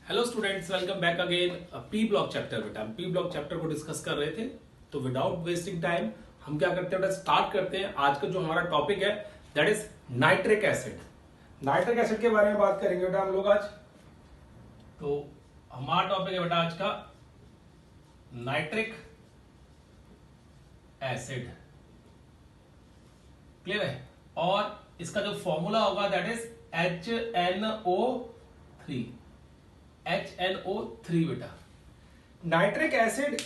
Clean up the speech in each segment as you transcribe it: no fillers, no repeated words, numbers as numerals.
Hello students, welcome back again. P block chapter बेटा, हम P block chapter को discuss कर रहे थे। तो विदाउट वेस्टिंग टाइम हम क्या करते हैं बेटा, स्टार्ट करते हैं। आज का जो हमारा टॉपिक है that is nitric acid. Nitric acid के बारे में बात करेंगे बेटा हम लोग आज। तो हमारा टॉपिक है बेटा आज का नाइट्रिक एसिड। क्लियर है? और इसका जो फॉर्मूला होगा दैट इज HNO3। HNO3 बेटा। नाइट्रिक एसिड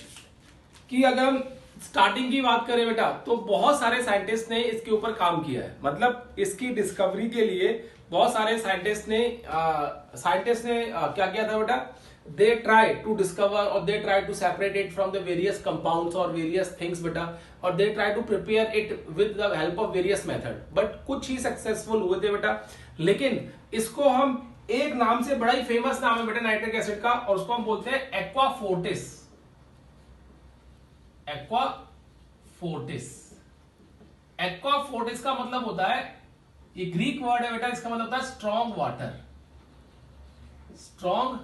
की अगर हम स्टार्टिंग की बात करें बेटा, तो बहुत सारे साइंटिस्ट ने इसके ऊपर काम किया है। मतलब इसकी डिस्कवरी के लिए बहुत सारे साइंटिस्ट ने क्या किया था बेटा, दे ट्राई टू डिस्कवर और they try to separate it from the various compounds और वेरियस थिंग्स बेटा, और they try to prepare it with the help of various method. But कुछ ही सक्सेसफुल हुए थे बेटा। लेकिन इसको हम एक नाम से, बड़ा ही फेमस नाम है बेटा नाइट्रिक एसिड का, और उसको हम बोलते हैं aqua Fortis. Aqua Fortis. Aqua Fortis का मतलब होता है, ये ग्रीक वर्ड है बेटा, इसका मतलब होता है स्ट्रॉन्ग वाटर। स्ट्रॉन्ग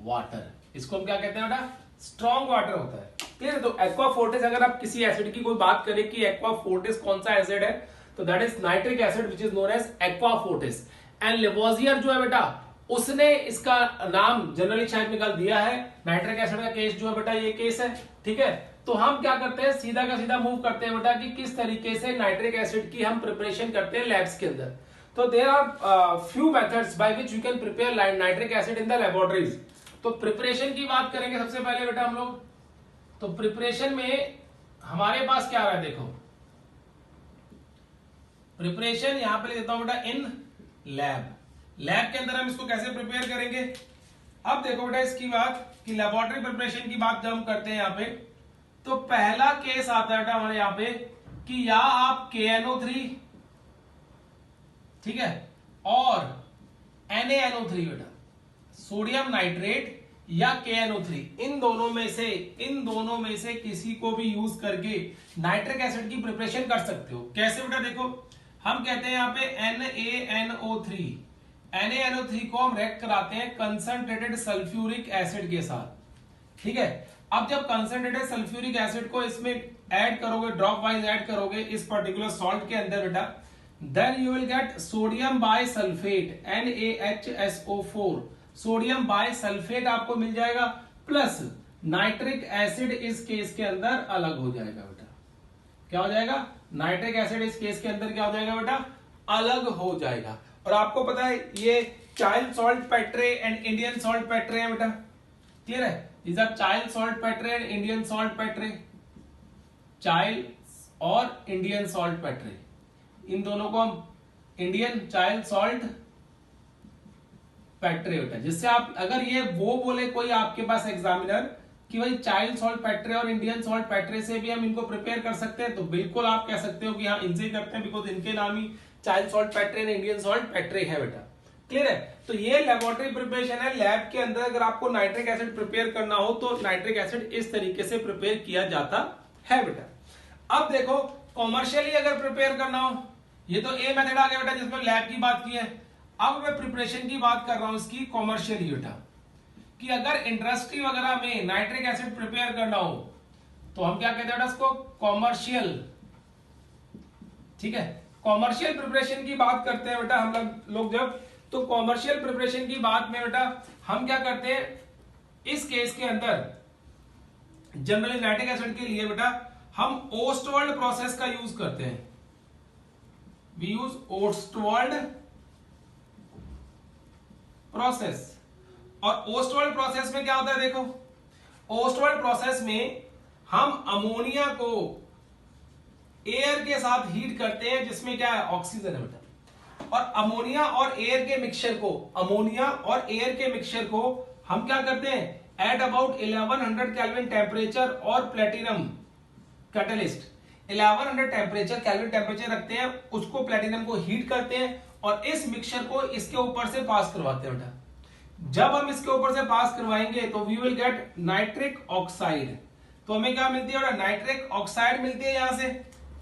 वाटर, इसको हम क्या कहते हैं बेटा, स्ट्रॉन्ग वाटर होता है। ठीक है? तो एक्वा फोर्टिस, अगर आप किसी एसिड की कोई बात करें कि एक्वा फोर्टिस कौन सा एसिड है, तो that is nitric acid which is known as aqua fortis. And Lavoisier जो है बेटा, उसने इसका नाम जनरली शायद निकाल दिया है। नाइट्रिक एसिड का केस जो है बेटा, ये केस है। ठीक है? तो हम क्या करते हैं, सीधा का सीधा मूव करते हैं बेटा कि किस तरीके से नाइट्रिक एसिड की हम प्रिपरेशन करते हैं लैब्स के अंदर। तो there are few methods by which you can prepare nitric acid in the laboratories. तो प्रिपरेशन की बात करेंगे सबसे पहले बेटा हम लोग। तो प्रिपरेशन में हमारे पास क्या आ रहा है, देखो प्रिपरेशन यहां पे ले देता हूं बेटा इन लैब। लैब के अंदर हम इसको कैसे प्रिपेयर करेंगे। अब देखो बेटा इसकी बात कि लेबोरेटरी प्रिपरेशन की बात जब हम करते हैं यहां पे, तो पहला केस आता है बेटा हमारे यहां पे कि या आप KNO3, ठीक है, और NaNO3 बेटा, सोडियम नाइट्रेट या KNO3, इन दोनों में से किसी को भी यूज करके नाइट्रिक एसिड की प्रिपरेशन कर सकते हो। कैसे बेटा, देखो हम कहते हैं यहां पे NaNO3। NaNO3 को हम रिएक्ट कराते हैं कंसंट्रेटेड सल्फ्यूरिक एसिड के साथ। ठीक है? अब जब कंसंट्रेटेड सल्फ्यूरिक एसिड को इसमें ऐड करोगे, ड्रॉप वाइज ऐड करोगे इस पर्टिकुलर सॉल्ट के अंदर बेटा, then you will get sodium bisulphate NaHSO4। Sodium bisulphate आपको मिल जाएगा, प्लस नाइट्रिक एसिड इस केस के अंदर अलग हो जाएगा बेटा। क्या हो जाएगा? नाइट्रिक एसिड इस केस के अंदर क्या हो जाएगा बेटा, अलग हो जाएगा। और आपको पता है ये child saltpetre and Indian saltpetre है बेटा। क्लियर है? these are child saltpetre and Indian salt Petre. Child और इंडियन सॉल्ट पेट्रे, इन दोनों को हम इंडियन चाइल्ड सॉल्ट पेट्रे बेटा। जिससे आप अगर ये वो बोले कोई आपके पास एग्जामिनर कि भाई चाइल्ड सॉल्ट पेट्रे और इंडियन सॉल्ट पेट्रे से भी हम इनको प्रिपेयर कर सकते हैं, तो बिल्कुल आप कह सकते हो कि हाँ इनसे ही करते हैं, बिकॉज इनके नाम ही Chile saltpetre and Indian saltpetre है बेटा। क्लियर है? तो ये लेबोरेटरी प्रिपरेशन है। लैब के अंदर अगर आपको नाइट्रिक एसिड प्रिपेयर करना हो तो नाइट्रिक एसिड इस तरीके से प्रिपेयर किया जाता है बेटा। अब देखो कॉमर्शियली अगर प्रिपेयर करना हो, ये तो ए मेथड आ गया बेटा जिसमें लैब की बात की है। अब मैं प्रिपरेशन की बात कर रहा हूं इसकी कॉमर्शियली बेटा, कि अगर इंडस्ट्री वगैरह में नाइट्रिक एसिड प्रिपेयर करना हो तो हम क्या कहते हैं बेटा इसको, कॉमर्शियल। ठीक है? कॉमर्शियल प्रिपरेशन की बात करते हैं बेटा हम लोग जब, तो कॉमर्शियल प्रिपरेशन की बात में बेटा हम क्या करते हैं, इस केस के अंदर जनरली नाइट्रिक एसिड के लिए बेटा हम ओस्टवर्ल्ड प्रोसेस का यूज करते हैं। We use Ostwald process. और ओस्टवर्ल्ड प्रोसेस में क्या होता है, देखो ओस्टवर्ल्ड प्रोसेस में हम अमोनिया को एयर के साथ हीट करते हैं, जिसमें क्या है, ऑक्सीजन है बेटा। और अमोनिया और एयर के मिक्सचर को हम क्या करते हैं, एट अबाउट 1100 केल्विन टेम्परेचर और प्लेटिनम कैटलिस्ट 1100 केल्विन टेम्परेचर रखते हैं, उसको प्लेटिनम को हीट करते हैं और इस मिक्सचर को इसके ऊपर से पास करवाते हैं बेटा। जब हम इसके ऊपर से पास करवाएंगे तो we will get nitric oxide. तो हमें क्या मिलती है बेटा, नाइट्रिक ऑक्साइड मिलती है यहां से,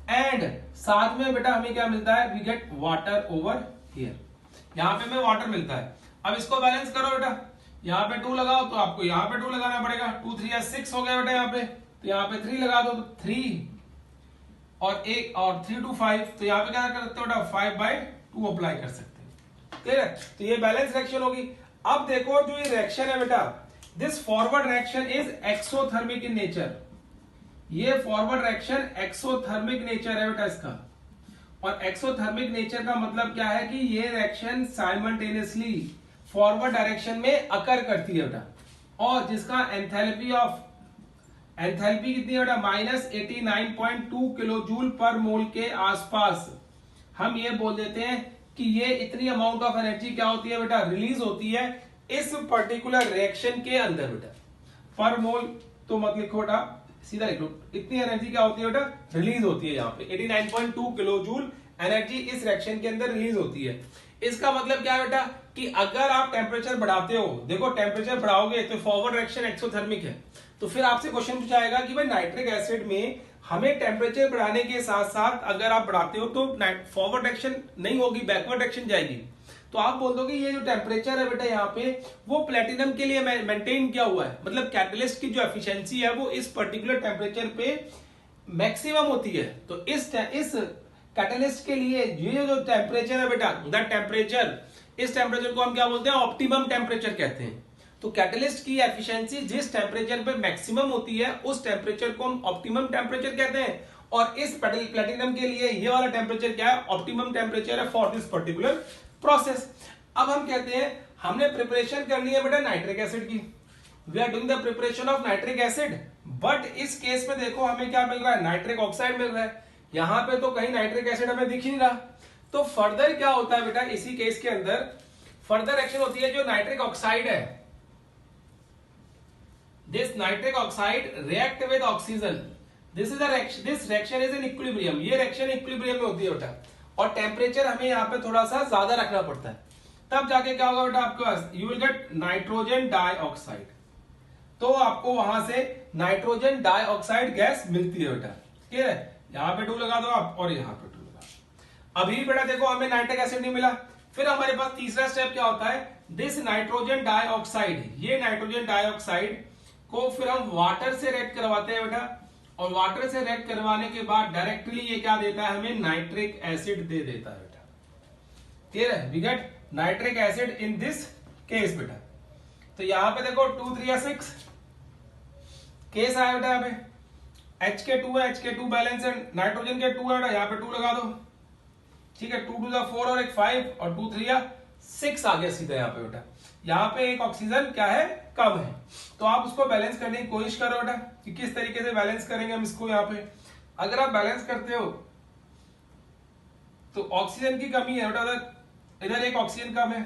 एंड साथ में बेटा हमें क्या मिलता है, we get water over here. यहां पे हमें वाटर मिलता है। अब इसको बैलेंस करो बेटा, यहाँ पे 2 लगाओ तो आपको यहाँ पे 2 लगाना पड़ेगा, 2 3 6 हो गया बेटा यहाँ पे, तो यहाँ पे 3 लगा दो, तो 3 और 1 और 3 2 5, तो यहाँ पे क्या कर सकते हो बेटा 5/2 अप्लाई कर सकते हैं, ठीक है। तो ये बैलेंस रिएक्शन होगी। अब देखो जो ये रिएक्शन है बेटा, this forward reaction is exothermic in nature, ये फॉरवर्ड रिएक्शन एक्सोथर्मिक नेचर है बेटा इसका। और एक्सोथर्मिक नेचर का मतलब क्या है कि ये रिएक्शन साइमल्टेनियसली फॉरवर्ड डायरेक्शन में अकर करती है बेटा, और जिसका एंथैल्पी कितनी है बेटा -89.2 किलोजूल पर मोल के आसपास। हम ये बोल देते हैं कि ये इतनी अमाउंट ऑफ एनर्जी क्या होती है बेटा रिलीज होती है इस पर्टिकुलर रिएक्शन के अंदर बेटा, पर मोल तो मत लिखो बेटा, सीधा लिख लो, इतनी एनर्जी क्या होती है बेटा रिलीज होती है। यहाँ पे 89.2 किलोजूल एनर्जी इस रिएक्शन के अंदर रिलीज होती है। इसका मतलब क्या है बेटा कि अगर आप टेम्परेचर बढ़ाते हो, देखो टेम्परेचर बढ़ाओगे तो फॉरवर्ड रिएक्शन एक्सोथर्मिक है, तो फिर आपसे क्वेश्चन पूछाएगा कि भाई नाइट्रिक एसिड में हमें टेम्परेचर बढ़ाने के साथ साथ अगर आप बढ़ाते हो तो फॉरवर्ड रिएक्शन नहीं होगी, बैकवर्ड रिएक्शन जाएगी। तो आप बोल दोगे ये जो टेम्परेचर है बेटा यहाँ पे वो प्लेटिनम के लिए मेंटेन किया हुआ है, मतलब कैटलिस्ट की जो एफिशिएंसी है वो इस पर्टिकुलर टेम्परेचर पे मैक्सिमम होती है। तो इस कैटलिस्ट के लिए ये जो टेम्परेचर है बेटा द टेम्परेचर, इस टेम्परेचर को हम क्या बोलते हैं ऑप्टिमम टेम्परेचर कहते हैं। तो कैटलिस्ट की एफिशिएंसी जिस टेम्परेचर पे मैक्सिमम होती है उस टेम्परेचर को हम ऑप्टिमम टेम्परेचर कहते हैं, और इस प्लेटिनम के लिए ये वाला टेम्परेचर क्या है ऑप्टिमम टेम्परेचर है फॉर दिस पर्टिकुलर प्रोसेस। अब हम कहते हैं हमने प्रिपरेशन करनी है बेटा नाइट्रिक एसिड की, we are doing the preparation of nitric acid, but इस केस में देखो हमें क्या मिल रहा है नाइट्रिक ऑक्साइड मिल रहा है, यहां पे तो कहीं नाइट्रिक एसिड हमें दिख ही नहीं रहा। तो फर्दर क्या होता है बेटा इसी केस के अंदर फर्दर एक्शन होती है, जो नाइट्रिक ऑक्साइड है this nitric oxide react with oxygen, this reaction is in equilibrium, ये रिएक्शन इक्विलिब्रियम में होती है बेटा, और टेम्परेचर हमें यहाँ पे थोड़ा सा ज्यादा रखना पड़ता है, तब जाके क्या होगा बेटा आपके पास you will get nitrogen dioxide, तो आपको वहां से नाइट्रोजन डाइऑक्साइड गैस मिलती है बेटा, ठीक है। यहाँ पे 2 लगा दो आप और यहाँ पे 2 लगा दो। अभी बेटा देखो हमें नाइट्रिक एसिड नहीं मिला, फिर हमारे पास तीसरा स्टेप क्या होता है, दिस नाइट्रोजन डाइऑक्साइड, ये नाइट्रोजन डाइऑक्साइड को फिर हम वाटर से रिएक्ट करवाते हैं बेटा, और वाटर से रिएक्ट करवाने के बाद डायरेक्टली ये क्या देता है हमें नाइट्रिक एसिड दे देता है बेटा, क्लियर है, we get nitric acid in this case बेटा। तो यहां पे देखो 2 3 6 केस आया बेटा, यहाँ पे HK2 है, HK2 बैलेंस है, नाइट्रोजन के 2 है बेटा, यहाँ पे 2 लगा दो, ठीक है, 2 2 4 और 1 5 और 2 3 6 आ गया सीधा यहाँ पे बेटा। यहाँ पे एक ऑक्सीजन क्या है कम है, तो आप उसको बैलेंस करने की कोशिश करो बेटा कि किस तरीके से बैलेंस करेंगे हम इसको। यहाँ पे अगर आप बैलेंस करते हो तो ऑक्सीजन की कमी है बेटा, इधर एक ऑक्सीजन कम है,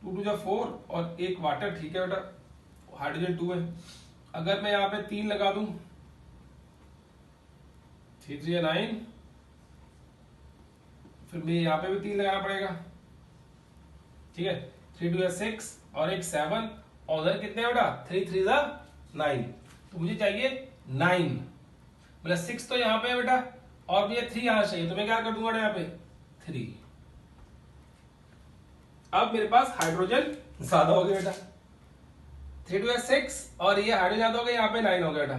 2 2 4 और 1 वाटर, ठीक है बेटा, हाइड्रोजन 2 है। अगर मैं यहाँ पे 3 लगा दूं 3 3 9, फिर मैं यहाँ पे भी 3 लगाना पड़ेगा, ठीक है, 3 2 6 और 1 7, और उधर कितने बेटा 3 3 9, तो मुझे चाहिए 9, मतलब 6 तो यहाँ पे है बेटा और मुझे 3 यहाँ चाहिए, तो मैं क्या कर दूंगा यहाँ पे 3। अब मेरे पास हाइड्रोजन ज्यादा हो गया बेटा, 3 2 6 और ये हाइड्रोजन ज्यादा हो गया, यहाँ पे 9 हो गया बेटा।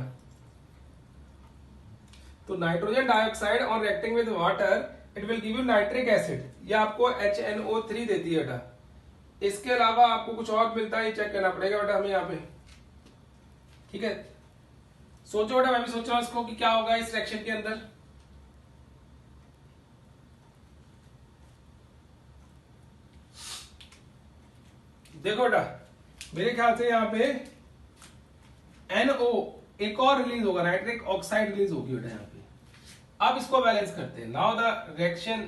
तो नाइट्रोजन डाइऑक्साइड और reacting with water it will give you nitric acid, ये आपको HNO3 देती है बेटा। इसके अलावा आपको कुछ और मिलता है ये चेक करना पड़ेगा बेटा हमें यहाँ पे, ठीक है। सोचो बेटा, मैं भी सोच रहा हूं इसको कि क्या होगा इस रिएक्शन के अंदर। देखो बेटा मेरे ख्याल से यहाँ पे NO एक और रिलीज होगा, नाइट्रिक ऑक्साइड रिलीज होगी बेटा यहाँ पे। अब इसको बैलेंस करते हैं, नाउ द रिएक्शन,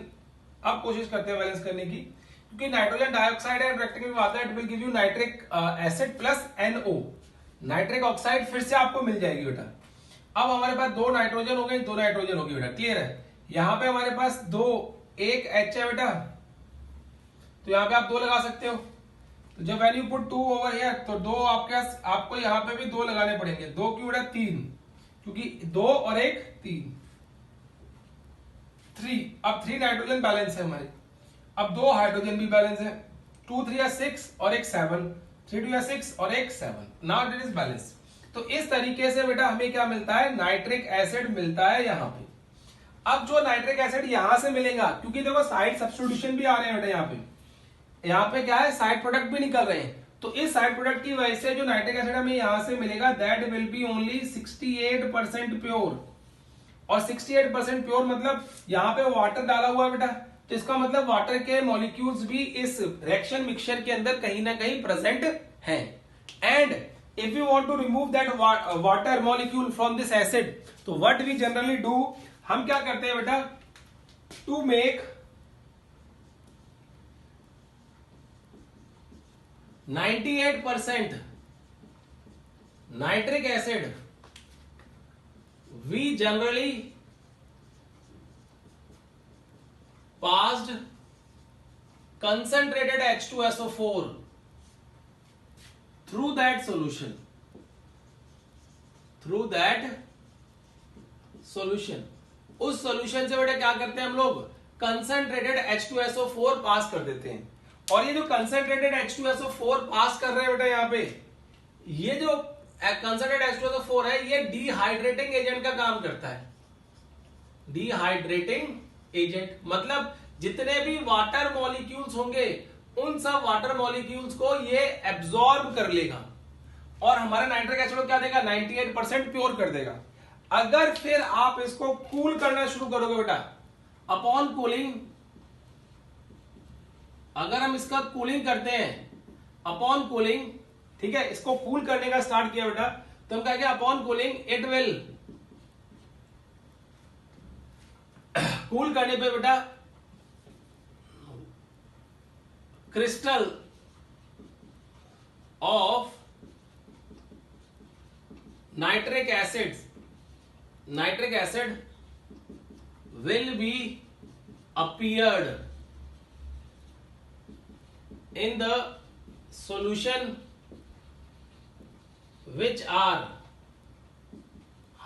अब कोशिश करते हैं बैलेंस करने की, क्योंकि नाइट्रोजन डाइऑक्साइड है reacting with water it will give you nitric acid plus NO, nitric oxide फिर से आपको मिल जाएगी बेटा। अब हमारे पास 2 नाइट्रोजन हो गए, 2 नाइट्रोजन होगी बेटा, क्लियर है। यहाँ पे हमारे पास 2 1 H है बेटा, तो यहाँ पे आप 2 लगा सकते हो, तो जब when you put 2 over here तो 2 आपको यहाँ पे भी 2 लगाने पड़ेंगे, 2 क्यों बेटा 3, क्योंकि 2 और 1 3, अब 3 नाइट्रोजन बैलेंस है हमारे, अब 2 हाइड्रोजन भी बैलेंस है, 2 3 या 6 और एक 7, 3 2 या 6 और एक 7, नाउ इट इज बैलेंस। तो इस तरीके से बेटा हमें क्या मिलता है, नाइट्रिक एसिड मिलता है यहाँ पे। अब जो नाइट्रिक एसिड यहां से मिलेगा, क्योंकि देखो साइड सब्स्टिट्यूशन भी आ रहे हैं बेटा, यहाँ पे क्या है, साइड प्रोडक्ट भी निकल रहे हैं, तो इस साइड प्रोडक्ट की वजह से जो नाइट्रिक एसिड हमें यहां से मिलेगा that will B only 68% pure. और 68% प्योर मतलब यहाँ पे वाटर डाला हुआ है बेटा, तो इसका मतलब वाटर के मॉलिक्यूल्स भी इस रिएक्शन मिक्सचर के अंदर कहीं ना कहीं प्रेजेंट हैं। And if you want to remove that water molecule from this acid, तो व्हाट वी जनरली डू, हम क्या करते हैं बेटा, to make 98% nitric acid, we generally passed concentrated H2SO4 through that solution, उस सॉल्यूशन से बेटा क्या करते हैं हम लोग, कंसंट्रेटेड H2SO4 पास कर देते हैं। और ये जो कंसंट्रेटेड H2SO4 पास कर रहे हैं बेटा यहाँ पे, ये जो कंसंट्रेटेड H2SO4 है ये डिहाइड्रेटिंग एजेंट का काम करता है। डिहाइड्रेटिंग एजेंट मतलब जितने भी वाटर मॉलिक्यूल्स होंगे उन सब वाटर मॉलिक्यूल्स को ये एब्जॉर्ब कर लेगा और हमारा नाइट्रिक एसिड को क्या देगा, 98% प्योर कर देगा। अगर फिर आप इसको कूल करना शुरू करोगे बेटा, अपॉन कूलिंग, अगर हम इसका कूलिंग करते हैं, अपॉन कूलिंग, ठीक है, इसको कूल करने का स्टार्ट किया बेटा, तो हम कहेंगे upon cooling it will, cool करने पे बेटा crystal of nitric acid will be appeared in the solution which are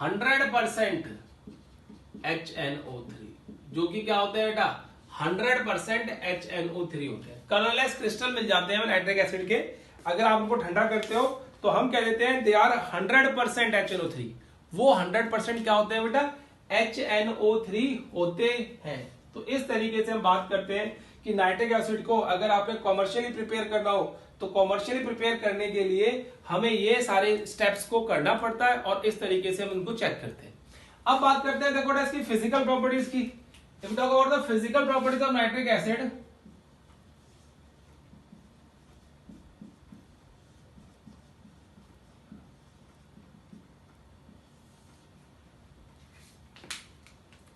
100% HNO3, जो कि क्या होते हैं बेटा, 100% HNO3 होते हैं। कलरलेस क्रिस्टल मिल जाते हैं नाइट्रिक एसिड के, अगर आप उनको ठंडा करते हो तो हम कह देते हैं दे आर 100% HNO3। वो 100% क्या होते हैं बेटा, HNO3 होते हैं। तो इस तरीके से हम बात करते हैं कि नाइट्रिक एसिड को अगर आपने कॉमर्शियली प्रिपेयर करना हो तो कॉमर्शियली प्रिपेयर करने के लिए हमें ये सारे स्टेप्स को करना पड़ता है और इस तरीके से हम उनको चेक करते हैं। अब बात करते हैं देखो इसकी फिजिकल प्रॉपर्टीज की। If we talk about the physical properties of nitric acid,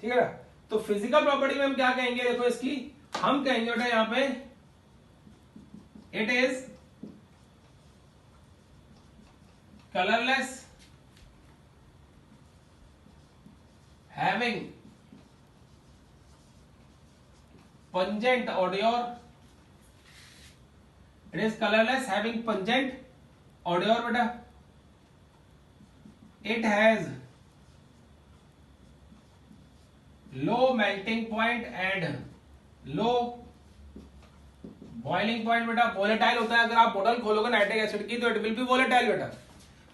ठीक है ना, तो फिजिकल प्रॉपर्टी में हम क्या कहेंगे, देखो इसकी हम कहेंगे बेटा यहां पे it is colourless, having pungent odor, it is colourless having pungent odor बेटा, it has low melting point and low boiling point बेटा, वोलेटाइल होता है। अगर आप बोतल खोलोगे नाइट्रिक एसिड की तो इट विल बी वोलेटाइल बेटा।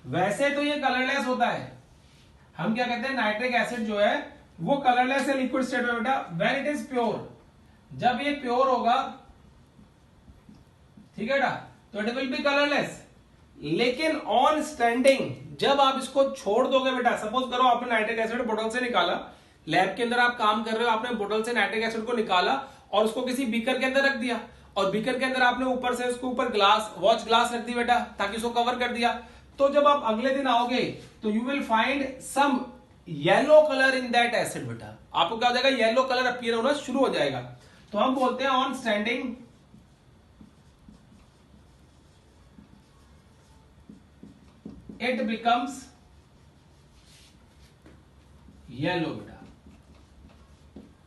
वैसे तो ये कलरलेस होता है, हम क्या कहते हैं नाइट्रिक एसिड जो है वो कलरलेस है लिक्विड स्टेट में बेटा, व्हेन इट इज प्योर, जब ये प्योर होगा, ठीक है बेटा, तो इट विल बी कलरलेस। लेकिन ऑन स्टैंडिंग जब आप इसको छोड़ दोगे बेटा, सपोज करो आपने नाइट्रिक एसिड बोतल से निकाला, लैब के अंदर आप काम कर रहे हो, आपने बोतल से नाइट्रिक एसिड को निकाला और उसको किसी बीकर के अंदर रख दिया और बीकर के अंदर आपने ऊपर से उसके ऊपर ग्लास, वॉच ग्लास रख दी बेटा ताकि उसको कवर कर दिया। तो जब आप अगले दिन आओगे तो you will find some yellow colour in that acid बेटा, आपको क्या हो जाएगा, येलो कलर अपीयर होना शुरू हो जाएगा। तो हम बोलते हैं on standing it becomes yellow बेटा,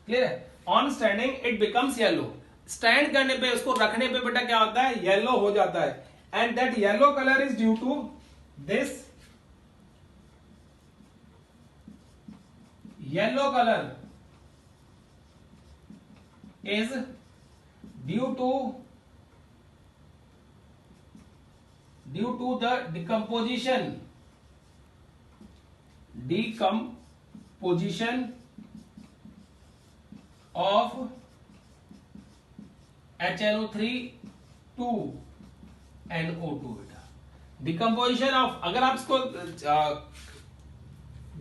क्लियर है, on standing it becomes yellow. Stand करने पे, उसको रखने पे बेटा क्या होता है, येलो हो जाता है। And that yellow colour is due to this, yellow colour is due to due to the decomposition of HNO3 to NO2 बेटा। डिकम्पोजिशन ऑफ, अगर आप इसको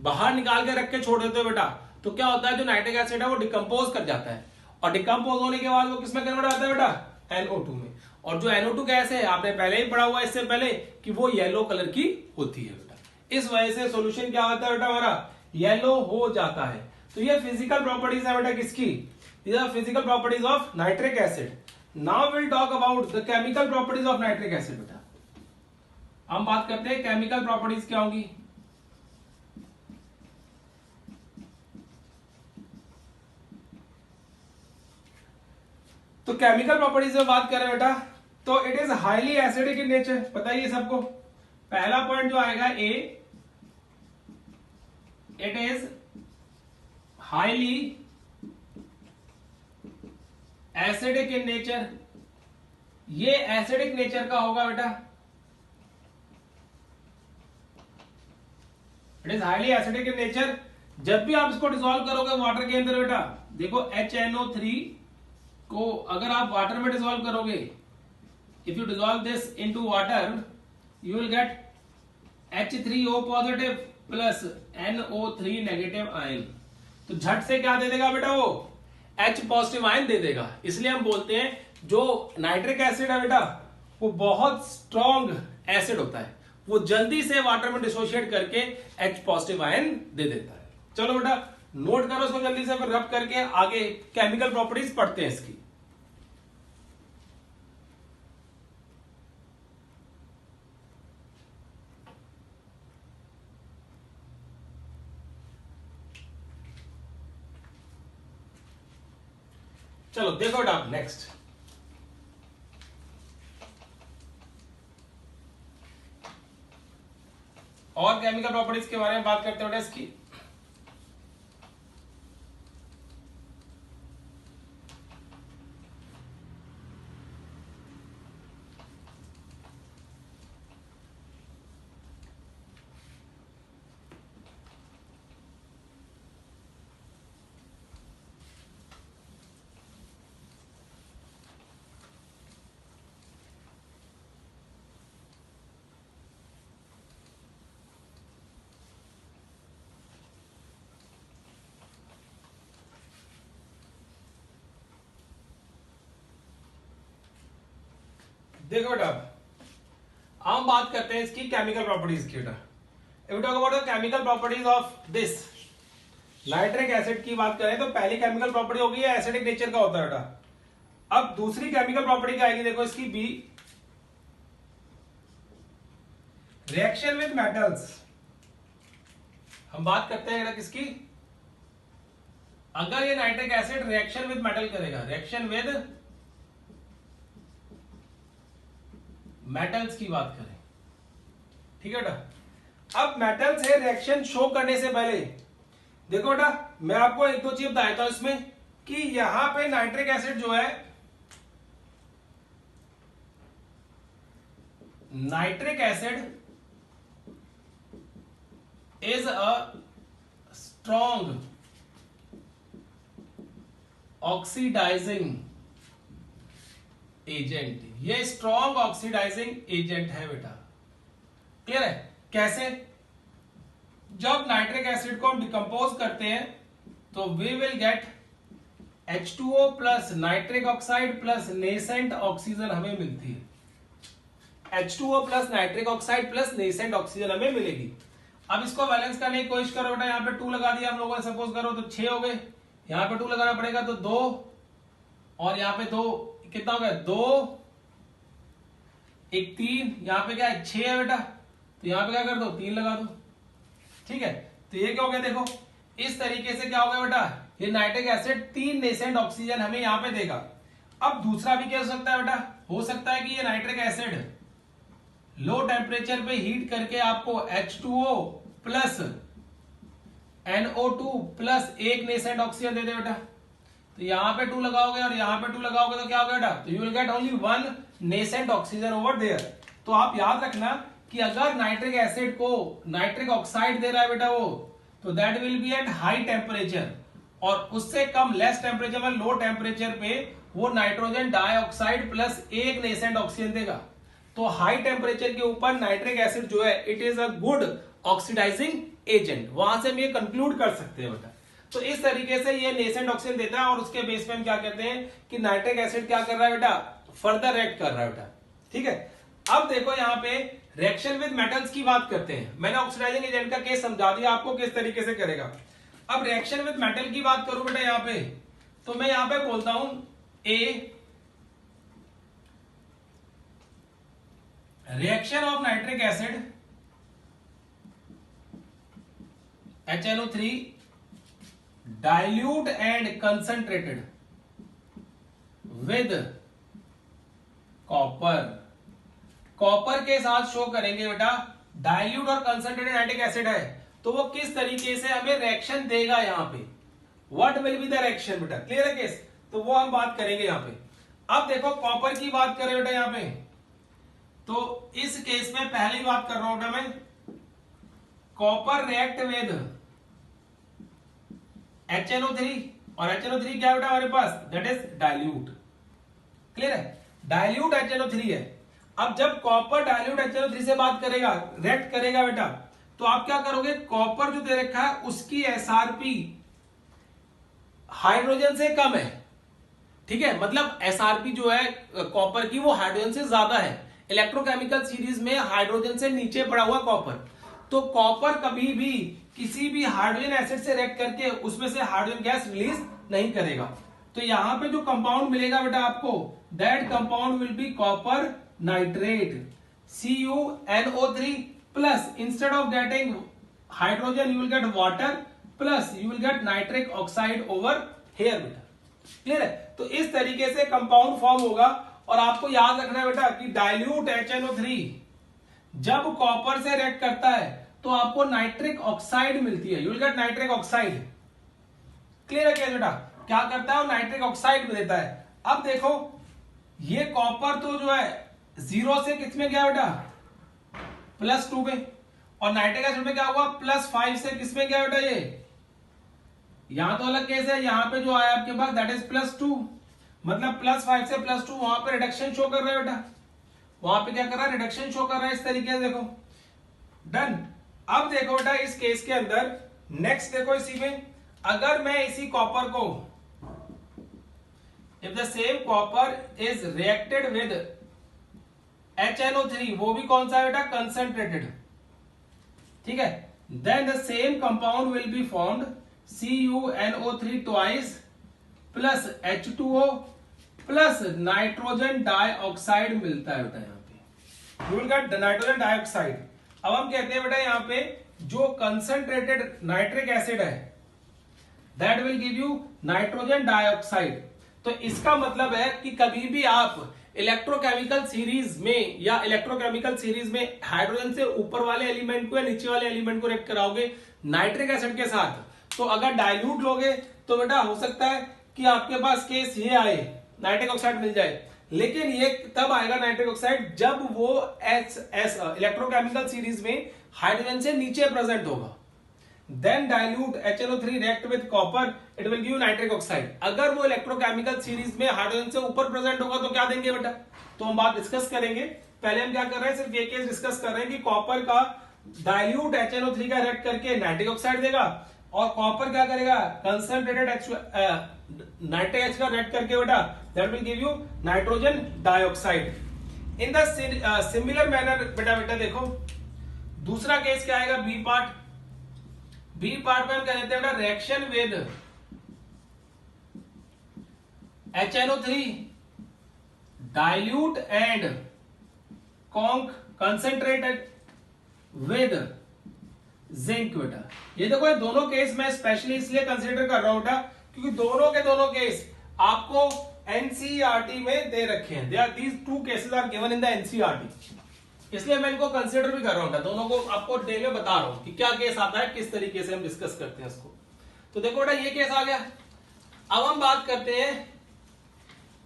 बाहर निकाल के रख के छोड़ देते हो बेटा तो क्या होता है, जो नाइट्रिक एसिड है वो डिकम्पोज कर जाता है, और डिकम्पोज होने के बाद वो किसमें कन्वर्ट होता है बेटा, NO2 में। और जो NO2 गैस है आपने पहले ही पढ़ा हुआ है इससे पहले कि वो येलो कलर की होती है बेटा, इस वजह से सॉल्यूशन क्या होता है बेटा हमारा, येलो हो जाता है। तो ये फिजिकल प्रॉपर्टीज है बेटा किसकी, these are physical properties of nitric acid. Now we'll talk about the chemical properties of nitric acid बेटा। हम बात करते हैं केमिकल प्रॉपर्टीज क्या होंगी। तो केमिकल प्रॉपर्टीज में बात करें बेटा तो it is highly acidic in nature, बताइए सबको। पहला पॉइंट जो आएगा A, it is highly acidic in nature. ये एसिडिक नेचर का होगा बेटा, it is highly acidic in nature. जब भी आप इसको डिसॉल्व करोगे वाटर के अंदर बेटा, देखो HNO3 को अगर आप वाटर में डिसॉल्व करोगे, if you dissolve this into water you will gate H3O positive plus NO3 negative ion. तो झट से क्या दे देगा बेटा, वो H पॉजिटिव आयन दे देगा। इसलिए हम बोलते हैं जो नाइट्रिक एसिड है बेटा वो बहुत स्ट्रॉन्ग एसिड होता है, वो जल्दी से वाटर में डिसोशिएट करके H पॉजिटिव आयन दे देता है। चलो बेटा नोट करो इसको जल्दी से, फिर रब करके आगे केमिकल प्रॉपर्टीज पढ़ते हैं इसकी। चलो देखो बेटा आप नेक्स्ट, और केमिकल प्रॉपर्टीज के बारे में बात करते हैं बेटा इसकी। देखो बेटा हम बात करते हैं इसकी केमिकल प्रॉपर्टीज की बेटा। If we talk about the chemical properties of this nitric acid की बात करें तो पहली केमिकल प्रॉपर्टी होगी एसिडिक नेचर का होता है बेटा। अब दूसरी केमिकल प्रॉपर्टी क्या आएगी, देखो इसकी बी, रिएक्शन विद मेटल्स। हम बात करते हैं बेटा किसकी, अगर ये nitric acid reaction with metal करेगा, रिएक्शन विद मेटल्स की बात करें, ठीक है बेटा। अब मेटल से रिएक्शन शो करने से पहले देखो बेटा मैं आपको एक दो चीज बताता हूं इसमें कि यहां पे नाइट्रिक एसिड जो है, nitric acid is a strong oxidising agent. ये स्ट्रॉन्ग ऑक्सीडाइजिंग एजेंट है बेटा, क्लियर है। कैसे, जब नाइट्रिक एसिड को हम डिकम्पोज करते हैं तो we will get H2O plus nitric oxide plus nascent oxygen हमें मिलती है। H2O plus nitric oxide plus nascent oxygen हमें मिलेगी। अब इसको बैलेंस करने की कोशिश करो बेटा, यहाँ पे 2 लगा दिया हम लोगों ने, सपोज करो तो 6 हो गए, यहाँ पे 2 लगाना पड़ेगा तो 2, और यहाँ पे 2 कितना हो गया, 2 1 3, यहाँ पे क्या है 6 है बेटा, तो यहाँ पे क्या कर दो 3 लगा दो, ठीक है। तो ये क्या हो गया, देखो इस तरीके से क्या हो गया बेटा, ये नाइट्रिक एसिड 3 नेसेंट ऑक्सीजन हमें यहाँ पे देगा। अब दूसरा भी क्या हो सकता है बेटा, हो सकता है कि ये नाइट्रिक एसिड लो टेम्परेचर पे हीट करके आपको H2O plus NO2 plus 1 nascent oxygen दे दे बेटा। तो यहां पे 2 लगाओगे और यहां पे 2 लगाओगे तो क्या होगा बेटा, तो you will get only 1 nascent oxygen over there. तो आप याद रखना कि अगर नाइट्रिक एसिड को नाइट्रिक ऑक्साइड दे रहा है बेटा वो, तो that will be at high temperature, और उससे कम लेस टेम्परेचर में लो टेम्परेचर पे वो नाइट्रोजन डाइऑक्साइड प्लस एक नेसेंट ऑक्सीजन देगा। तो हाई टेम्परेचर के ऊपर नाइट्रिक एसिड जो है it is a good oxidising agent, वहां से हम ये कंक्लूड कर सकते हैं बेटा। तो इस तरीके से ये नेसेंट ऑक्सीजन देता है और उसके बेस पे हम क्या कहते हैं कि नाइट्रिक एसिड क्या कर रहा है बेटा, फर्दर रिएक्ट कर रहा है बेटा। ठीक है, अब देखो यहाँ पे रिएक्शन विद मेटल्स की बात करते हैं। मैंने ऑक्सीडाइजिंग एजेंट का केस समझा दिया आपको किस तरीके से करेगा। अब रिएक्शन विद मेटल की बात करूं बेटा यहाँ पे, तो मैं यहाँ पे बोलता हूं ए reaction of nitric acid HNO3 dilute and concentrated with copper. Copper के साथ शो करेंगे बेटा, डाइल्यूट और कंसंट्रेटेड नाइट्रिक एसिड है तो वो किस तरीके से हमें रिएक्शन देगा यहाँ पे, what will be the reaction बेटा, क्लियर है केस, तो वो हम बात करेंगे यहाँ पे। अब देखो कॉपर की बात करें बेटा यहाँ पे, तो इस केस में पहली बात कर रहा हूं बेटा मैं, कॉपर रिएक्ट विद HNO3, और HNO3 क्या है बेटा हमारे पास, दैट इज डाइल्यूट, क्लियर है, डाइल्यूट HNO3 है। अब जब कॉपर डाइल्यूट HNO3 से बात करेगा, रिएक्ट करेगा बेटा, तो आप क्या करोगे, कॉपर जो दे रखा है उसकी SRP हाइड्रोजन से कम है, ठीक है, मतलब SRP जो है कॉपर की वो हाइड्रोजन से ज्यादा है, इलेक्ट्रोकेमिकल सीरीज में हाइड्रोजन से नीचे पड़ा हुआ कॉपर। तो कॉपर कभी भी किसी भी हाइड्रोजन एसिड से रिएक्ट करके उसमें से हाइड्रोजन गैस रिलीज नहीं करेगा। तो यहां पे जो कंपाउंड मिलेगा बेटा आपको, that compound will B copper nitrate CuNO3 plus, instead of getting hydrogen you will gate water plus you will get nitric oxide over here बेटा, क्लियर है। तो इस तरीके से कंपाउंड फॉर्म होगा। और आपको याद रखना है बेटा कि डाइल्यूट HNO3 जब कॉपर से रिएक्ट करता है तो आपको नाइट्रिक ऑक्साइड मिलती है, you will get nitric oxide, clear है क्या बेटा, क्या करता है वो नाइट्रिक ऑक्साइड में देता है। अब देखो ये कॉपर तो जो है 0 से किस में गया बेटा, +2 में, और नाइट्रिक एसिड में क्या हुआ, +5 से किस में गया बेटा, ये यहां तो अलग केस है, यहां पे जो आया आपके पास दैट इज +2, मतलब +5 से +2 वहां पे रिडक्शन शो कर रहा है बेटा, वहां पे क्या कर रहा है, रिडक्शन शो कर रहा है इस तरीके से, देखो डन। अब देखो बेटा इस केस के अंदर नेक्स्ट देखो, इसी में अगर मैं इसी कॉपर को, if the same copper is reacted with HNO3, वो भी कौन सा है बेटा, कंसंट्रेटेड, ठीक है, then the same compound will be formed CuNO3 twice plus H2O plus nitrogen dioxide मिलता है बेटा यहाँ पे, you will get nitrogen dioxide. अब हम कहते हैं बेटा यहाँ पे जो कंसंट्रेटेड नाइट्रिक एसिड है that will give you nitrogen dioxide. तो इसका मतलब है कि कभी भी आप इलेक्ट्रोकेमिकल सीरीज में या इलेक्ट्रोकेमिकल सीरीज में हाइड्रोजन से ऊपर वाले एलिमेंट को या नीचे वाले एलिमेंट को रिएक्ट कराओगे नाइट्रिक एसिड के साथ, तो अगर डाइल्यूट लोगे तो बेटा हो सकता है कि आपके पास केस ये आए, नाइट्रिक ऑक्साइड मिल जाए, लेकिन ये तब आएगा नाइट्रिक ऑक्साइड जब वो इलेक्ट्रोकेमिकल सीरीज में हाइड्रोजन से नीचे प्रेजेंट होगा। Then dilute HNO3 react with copper, it will give nitric oxide. अगर वो इलेक्ट्रोकेमिकल सीरीज में हाइड्रोजन से ऊपर प्रेजेंट होगा तो क्या देंगे बेटा, तो हम बात डिस्कस करेंगे। पहले हम क्या कर रहे हैं, सिर्फ ये केस डिस्कस कर रहे हैं कि कॉपर का डाइल्यूट HNO3 का रिएक्ट करके नाइट्रिक ऑक्साइड देगा, और कॉपर क्या करेगा, कंसंट्रेटेड नाइट्रिक एसिड का रिएक्ट करके बेटा that will give you nitrogen dioxide. In the similar manner बेटा देखो दूसरा केस क्या आएगा, बी पार्ट। बी पार्ट में हम क्या कहते हैं बेटा, reaction with HNO3 dilute and concentrated with zinc बेटा। ये देखो ये दोनों केस मैं स्पेशली इसलिए कंसीडर कर रहा हूं बेटा क्योंकि दोनों के दोनों केस आपको एनसीईआरटी में दे रखे हैं, these two cases are given in the NCERT, इसलिए मैं इनको कंसीडर भी कर रहा हूं, दोनों को आपको डिटेल में बता रहा हूं कि क्या केस आता है, किस तरीके से हम डिस्कस करते हैं इसको। तो देखो बेटा ये केस आ गया। अब हम बात करते हैं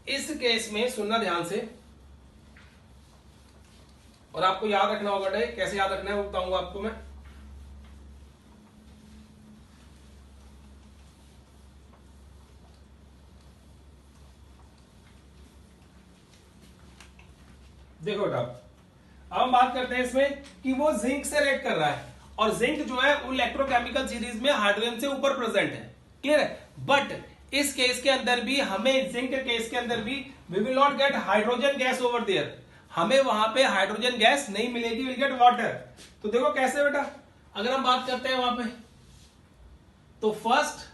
इस केस में, सुनना ध्यान से, और आपको याद रखना होगा बेटा, कैसे याद रखना है वो बताऊंगा आपको मैं। देखो बेटा, अब हम बात करते हैं इसमें कि वो जिंक से रिएक्ट कर रहा है, और जिंक जो है वो इलेक्ट्रोकेमिकल सीरीज में हाइड्रोजन से ऊपर प्रेजेंट है, क्लियर है। बट इस केस के अंदर भी हमें, जिंक के केस के अंदर भी we will not get hydrogen gas over there, हमें वहां पे हाइड्रोजन गैस नहीं मिलेगी, विल गेट वाटर। तो देखो कैसे बेटा, अगर हम बात करते हैं वहां पे, तो first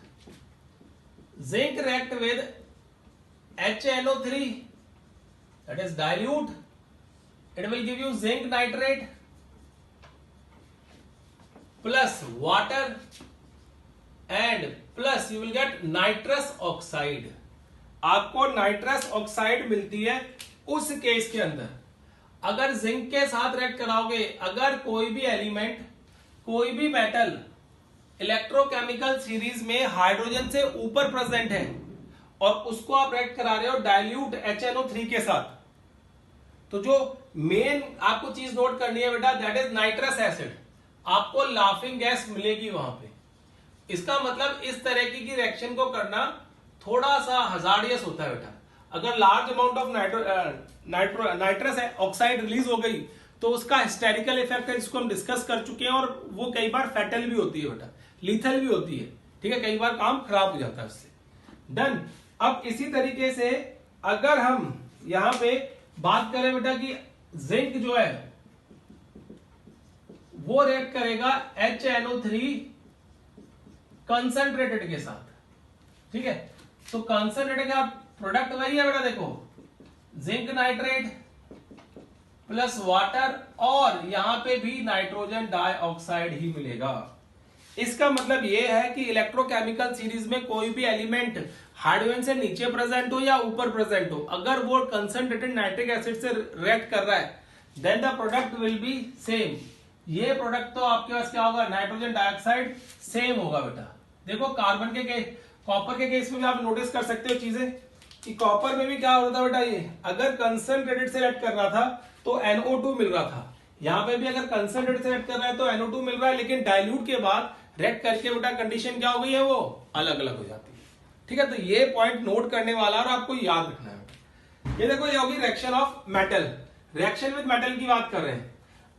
zinc react with HNO3, that is dilute, it will give you zinc nitrate plus water and plus you will get nitrous oxide। आपको नाइट्रस ऑक्साइड मिलती है उस केस के अंदर, अगर जिंक के साथ रिएक्ट कराओगे, अगर कोई भी एलिमेंट, कोई भी मेटल इलेक्ट्रोकेमिकल सीरीज में हाइड्रोजन से ऊपर प्रेजेंट है और उसको आप रिएक्ट करा रहे हो डाइल्यूट HNO3 के साथ, तो जो मेन आपको चीज नोट करनी है बेटा, दैट इज नाइट्रस एसिड, आपको लाफिंग गैस मिलेगी वहां पे। इसका मतलब इस तरह की रिएक्शन को करना थोड़ा सा हजार्डियस होता है बेटा। अगर large amount of nitrous oxide release हो गई तो उसका हिस्टेरिकल इफेक्ट है, जिसको हम डिस्कस कर चुके हैं, और वो कई बार फैटल भी होती है बेटा, लीथल भी होती है, ठीक है, कई बार काम खराब हो जाता है उससे। डन। अब इसी तरीके से अगर हम यहां पे बात करें बेटा कि जिंक जो है वो रिएक्ट करेगा HNO3 कंसंट्रेटेड के साथ, ठीक है, तो कंसंट्रेटेड का प्रोडक्ट वही है बेटा, देखो जिंक नाइट्रेट प्लस वाटर, और यहां पे भी नाइट्रोजन डाइऑक्साइड ही मिलेगा। इसका मतलब यह है कि इलेक्ट्रोकेमिकल सीरीज में कोई भी एलिमेंट हाइड्रोजन से नीचे प्रेजेंट हो या ऊपर प्रेजेंट हो, अगर वो कंसंट्रेटेड नाइट्रिक एसिड से रिएक्ट कर रहा है, then the product will be same. ये प्रोडक्ट तो आपके पास क्या होगा, नाइट्रोजन डाइऑक्साइड सेम होगा बेटा। देखो कार्बन के कॉपर के केस में भी आप नोटिस कर सकते हो चीजें, कि कॉपर में भी क्या होता था बेटा, ये अगर कंसंट्रेटेड से रिएक्ट कर रहा था तो NO2 मिल रहा था, यहां पे भी अगर कंसंट्रेटेड से रिएक्ट कर रहा है तो NO2 मिल रहा है, लेकिन डाइल्यूट के बाद रिएक्ट करके बेटा कंडीशन क्या हो गई है, वो अलग अलग हो जाती है, ठीक है। तो ये पॉइंट नोट करने वाला और आपको याद रखना है। ये देखो, ये होगी reaction of metal, reaction with metal की बात कर रहे हैं।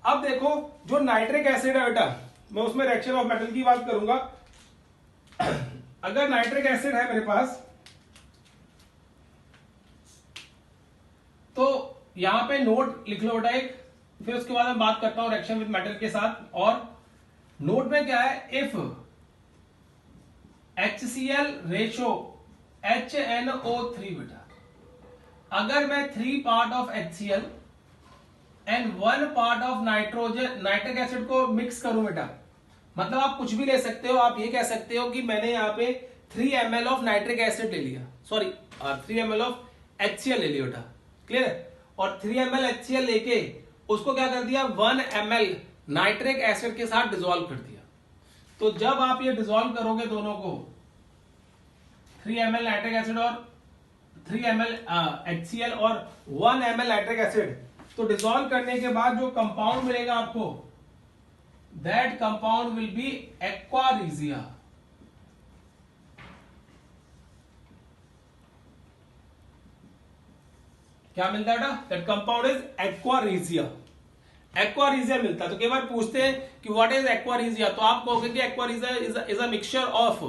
अब देखो जो नाइट्रिक एसिड है बेटा, मैं उसमें रिएक्शन ऑफ मेटल की बात करूंगा। अगर नाइट्रिक एसिड है मेरे पास, तो यहां पे नोट लिख लो बेटा एक, फिर उसके बाद मैं बात करता हूं रिएक्शन विद मेटल के साथ। और नोट में क्या है, इफ HCl रेशो HNO3 बेटा, अगर मैं 3 part of HCl and 1 part of nitric acid को मिक्स करूं बेटा, मतलब आप कुछ भी ले सकते हो, आप ये कह सकते हो कि मैंने यहां पे 3 ml ऑफ नाइट्रिक एसिड ले लिया, सॉरी 3 ml ऑफ HCl ले लिया बेटा, क्लियर है, और 3 ml HCl लेके उसको क्या कर दिया, 1 ml नाइट्रिक एसिड के साथ डिसॉल्व कर दिया। तो जब आप ये डिसॉल्व करोगे दोनों को, 3 ml नाइट्रिक एसिड और 3 ml HCl और 1 ml नाइट्रिक एसिड, तो डिसॉल्व करने के बाद जो कंपाउंड मिलेगा आपको, that compound will B aqua regia. क्या मिलता है बेटा, that compound is aqua regia, aqua regia मिलता है। तो कई बार पूछते हैं कि व्हाट इज एक्वा रीजिया, तो आप कहोगे कि aqua regia is a mixture of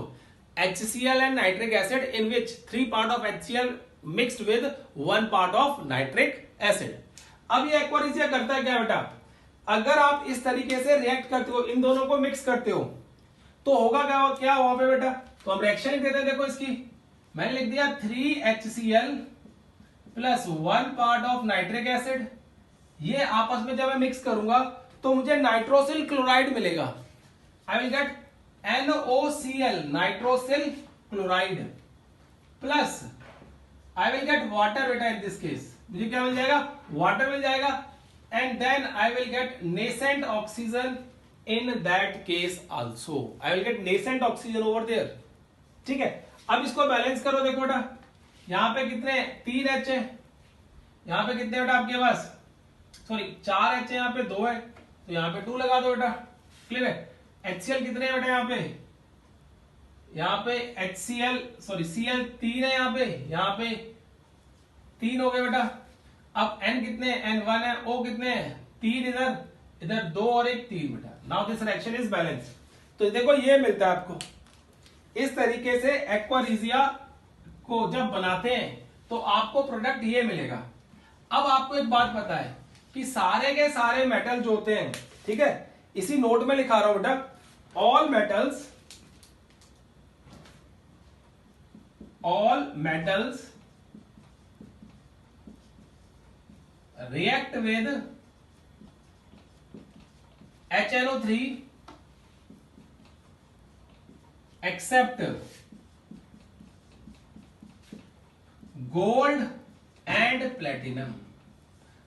HCl and nitric acid in which 3 part of HCl mixed with 1 part of nitric acid। अब ये एक्वा रीजिया करता है क्या बेटा, अगर आप इस तरीके से रिएक्ट करते हो, इन दोनों को मिक्स करते हो, तो होगा क्या वहां पे बेटा, तो हम रिएक्शन लिख देते हैं। देखो इसकी मैंने लिख दिया 3HCl plus 1 part of nitric acid, ये आपस में जब मैं मिक्स करूंगा तो मुझे नाइट्रोसिल क्लोराइड मिलेगा, आई will gate NOCl nitrosyl chloride plus I will get water बेटा, इन दिस केस मुझे क्या मिल जाएगा, वाटर मिल जाएगा, and then I will get nascent oxygen in that case also, I will get nascent oxygen over there, ठीक है। अब इसको बैलेंस करो, देखो बेटा यहां पे कितने 3 H है, यहां पे कितने बेटा आपके पास सॉरी 4 H है, यहाँ पे 2 है, तो यहाँ पे 2 लगा दो बेटा। क्लियर है? HCl कितने हैं बेटा यहाँ पे HCl सॉरी Cl 3 है, यहाँ पे 3 हो गए बेटा। अब N कितने हैं? N1 है। O कितने हैं? 3 इधर, इधर 2 और 1 3 बेटा। Now this reaction is balance. तो देखो ये मिलता है आपको इस तरीके से। एक्वा रीजिया को जब बनाते हैं तो आपको प्रोडक्ट ये मिलेगा। अब आपको एक बात पता है कि सारे के सारे मेटल जो होते हैं, ठीक है, इसी नोट में लिखा रहा हूं बेटा, all metals react with HNO3 except gold and platinum।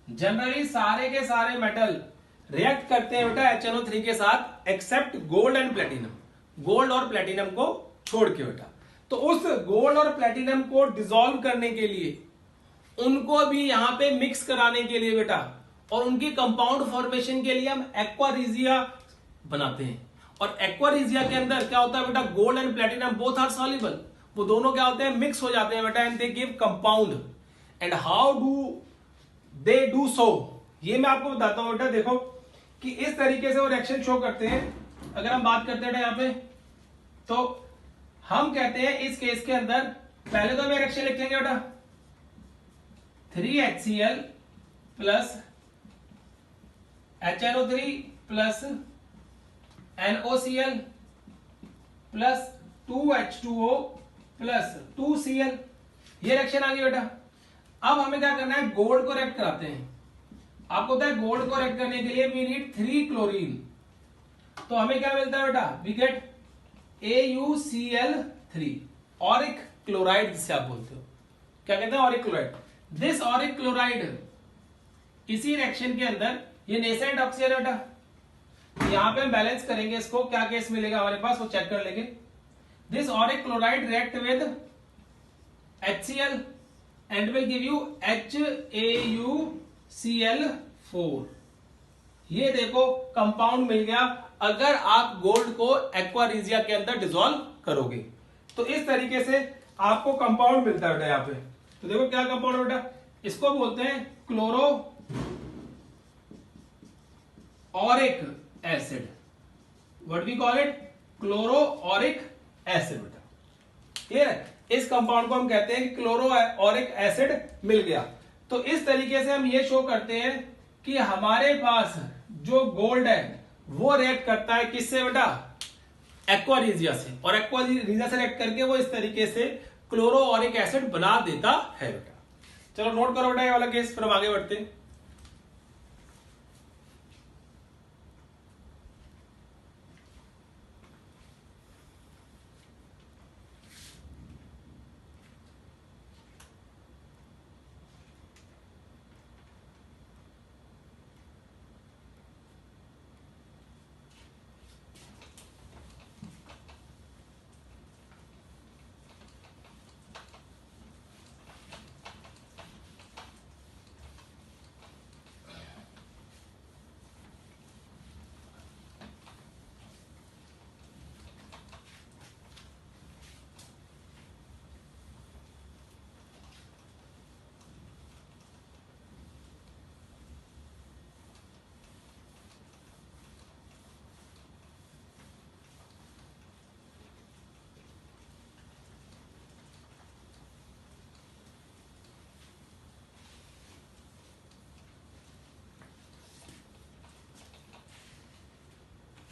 Generally सारे के सारे मेटल रिएक्ट करते हैं बेटा HNO3 के साथ except gold and platinum, gold और प्लेटिनम को छोड़ के बेटा। तो उस गोल्ड और प्लेटिनम को डिसॉल्व करने के लिए, उनको भी यहां पे मिक्स कराने के लिए बेटा, और उनकी कंपाउंड फॉर्मेशन के लिए हम एक्वारीजिया बनाते हैं। और एक्वारीजिया के अंदर क्या होता है बेटा, gold and platinum both are soluble, वो दोनों क्या होते हैं, मिक्स हो जाते हैं बेटा, and they give compound. And how do they do so, ये मैं आपको बताता हूं बेटा। देखो कि इस तरीके से वो रिएक्शन शो करते हैं। अगर हम बात करते हैं यहां पे, तो हम कहते हैं इस केस के अंदर पहले तो हम रिएक्शन लिख लेंगे बेटा, 3HCl plus HNO3 plus NOCl plus 2H2O plus 2Cl, ये रिएक्शन आ गई बेटा। अब हमें क्या करना है, गोल्ड को रिएक्ट कराते हैं। आपको पता है गोल्ड को रिएक्ट करने के लिए वी नीड 3 क्लोरीन। तो हमें क्या मिलता है बेटा, we get AuCl3, Auric chloride जिसे आप बोलते हो, क्या कहते हैं, Auric chloride. This Auric chloride इसी रिएक्शन के अंदर, ये नेसेंट ऑक्सीजन बेटा, यहां पे हम बैलेंस करेंगे इसको, क्या केस मिलेगा हमारे पास वो चेक कर लेंगे। This Auric chloride react with HCl and will give you HAuCl4। ये देखो कंपाउंड मिल गया अगर आप गोल्ड को एक्वारीजिया के अंदर डिसॉल्व करोगे। तो इस तरीके से आपको कंपाउंड मिलता है बेटा यहां पे। तो देखो क्या कंपाउंड है बेटा, इसको बोलते हैं chloroauric acid. What we call it, chloroauric acid बेटा। क्लियर है? इस कंपाउंड को हम कहते हैं कि क्लोरो ऑरिक एसिड मिल गया। तो इस तरीके से हम ये शो करते हैं कि हमारे पास जो गोल्ड है वो रिएक्ट करता है किससे बेटा, एक्वारीजिया से, और एक्वारीजिया से रिएक्ट करके वो इस तरीके से क्लोरो ऑरिक एसिड बना देता है बेटा। चलो नोट करो बेटा ये वाला केस, फिर हम आगे बढ़ते हैं।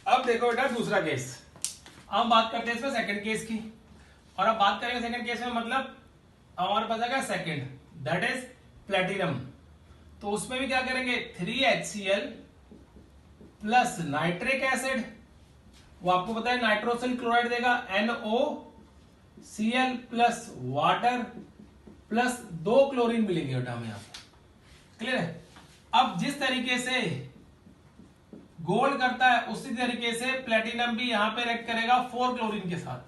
अब देखो बेटा दूसरा केस, अब बात करते हैं इसमें सेकंड केस की। और अब बात करेंगे सेकंड केस में, मतलब हमारे पास आएगा सेकंड, दैट इज प्लेटिनम। तो उसमें भी क्या करेंगे, 3HCl प्लस नाइट्रिक एसिड, वो आपको पता है नाइट्रोसिल क्लोराइड देगा, NOCl plus water plus 2 chlorine मिलेंगे बेटा हमें यहाँ पे। क्लियर है? अब जिस तरीके से गोल्ड करता है उसी तरीके से प्लेटिनम भी यहां पे रिएक्ट करेगा 4 क्लोरीन के साथ।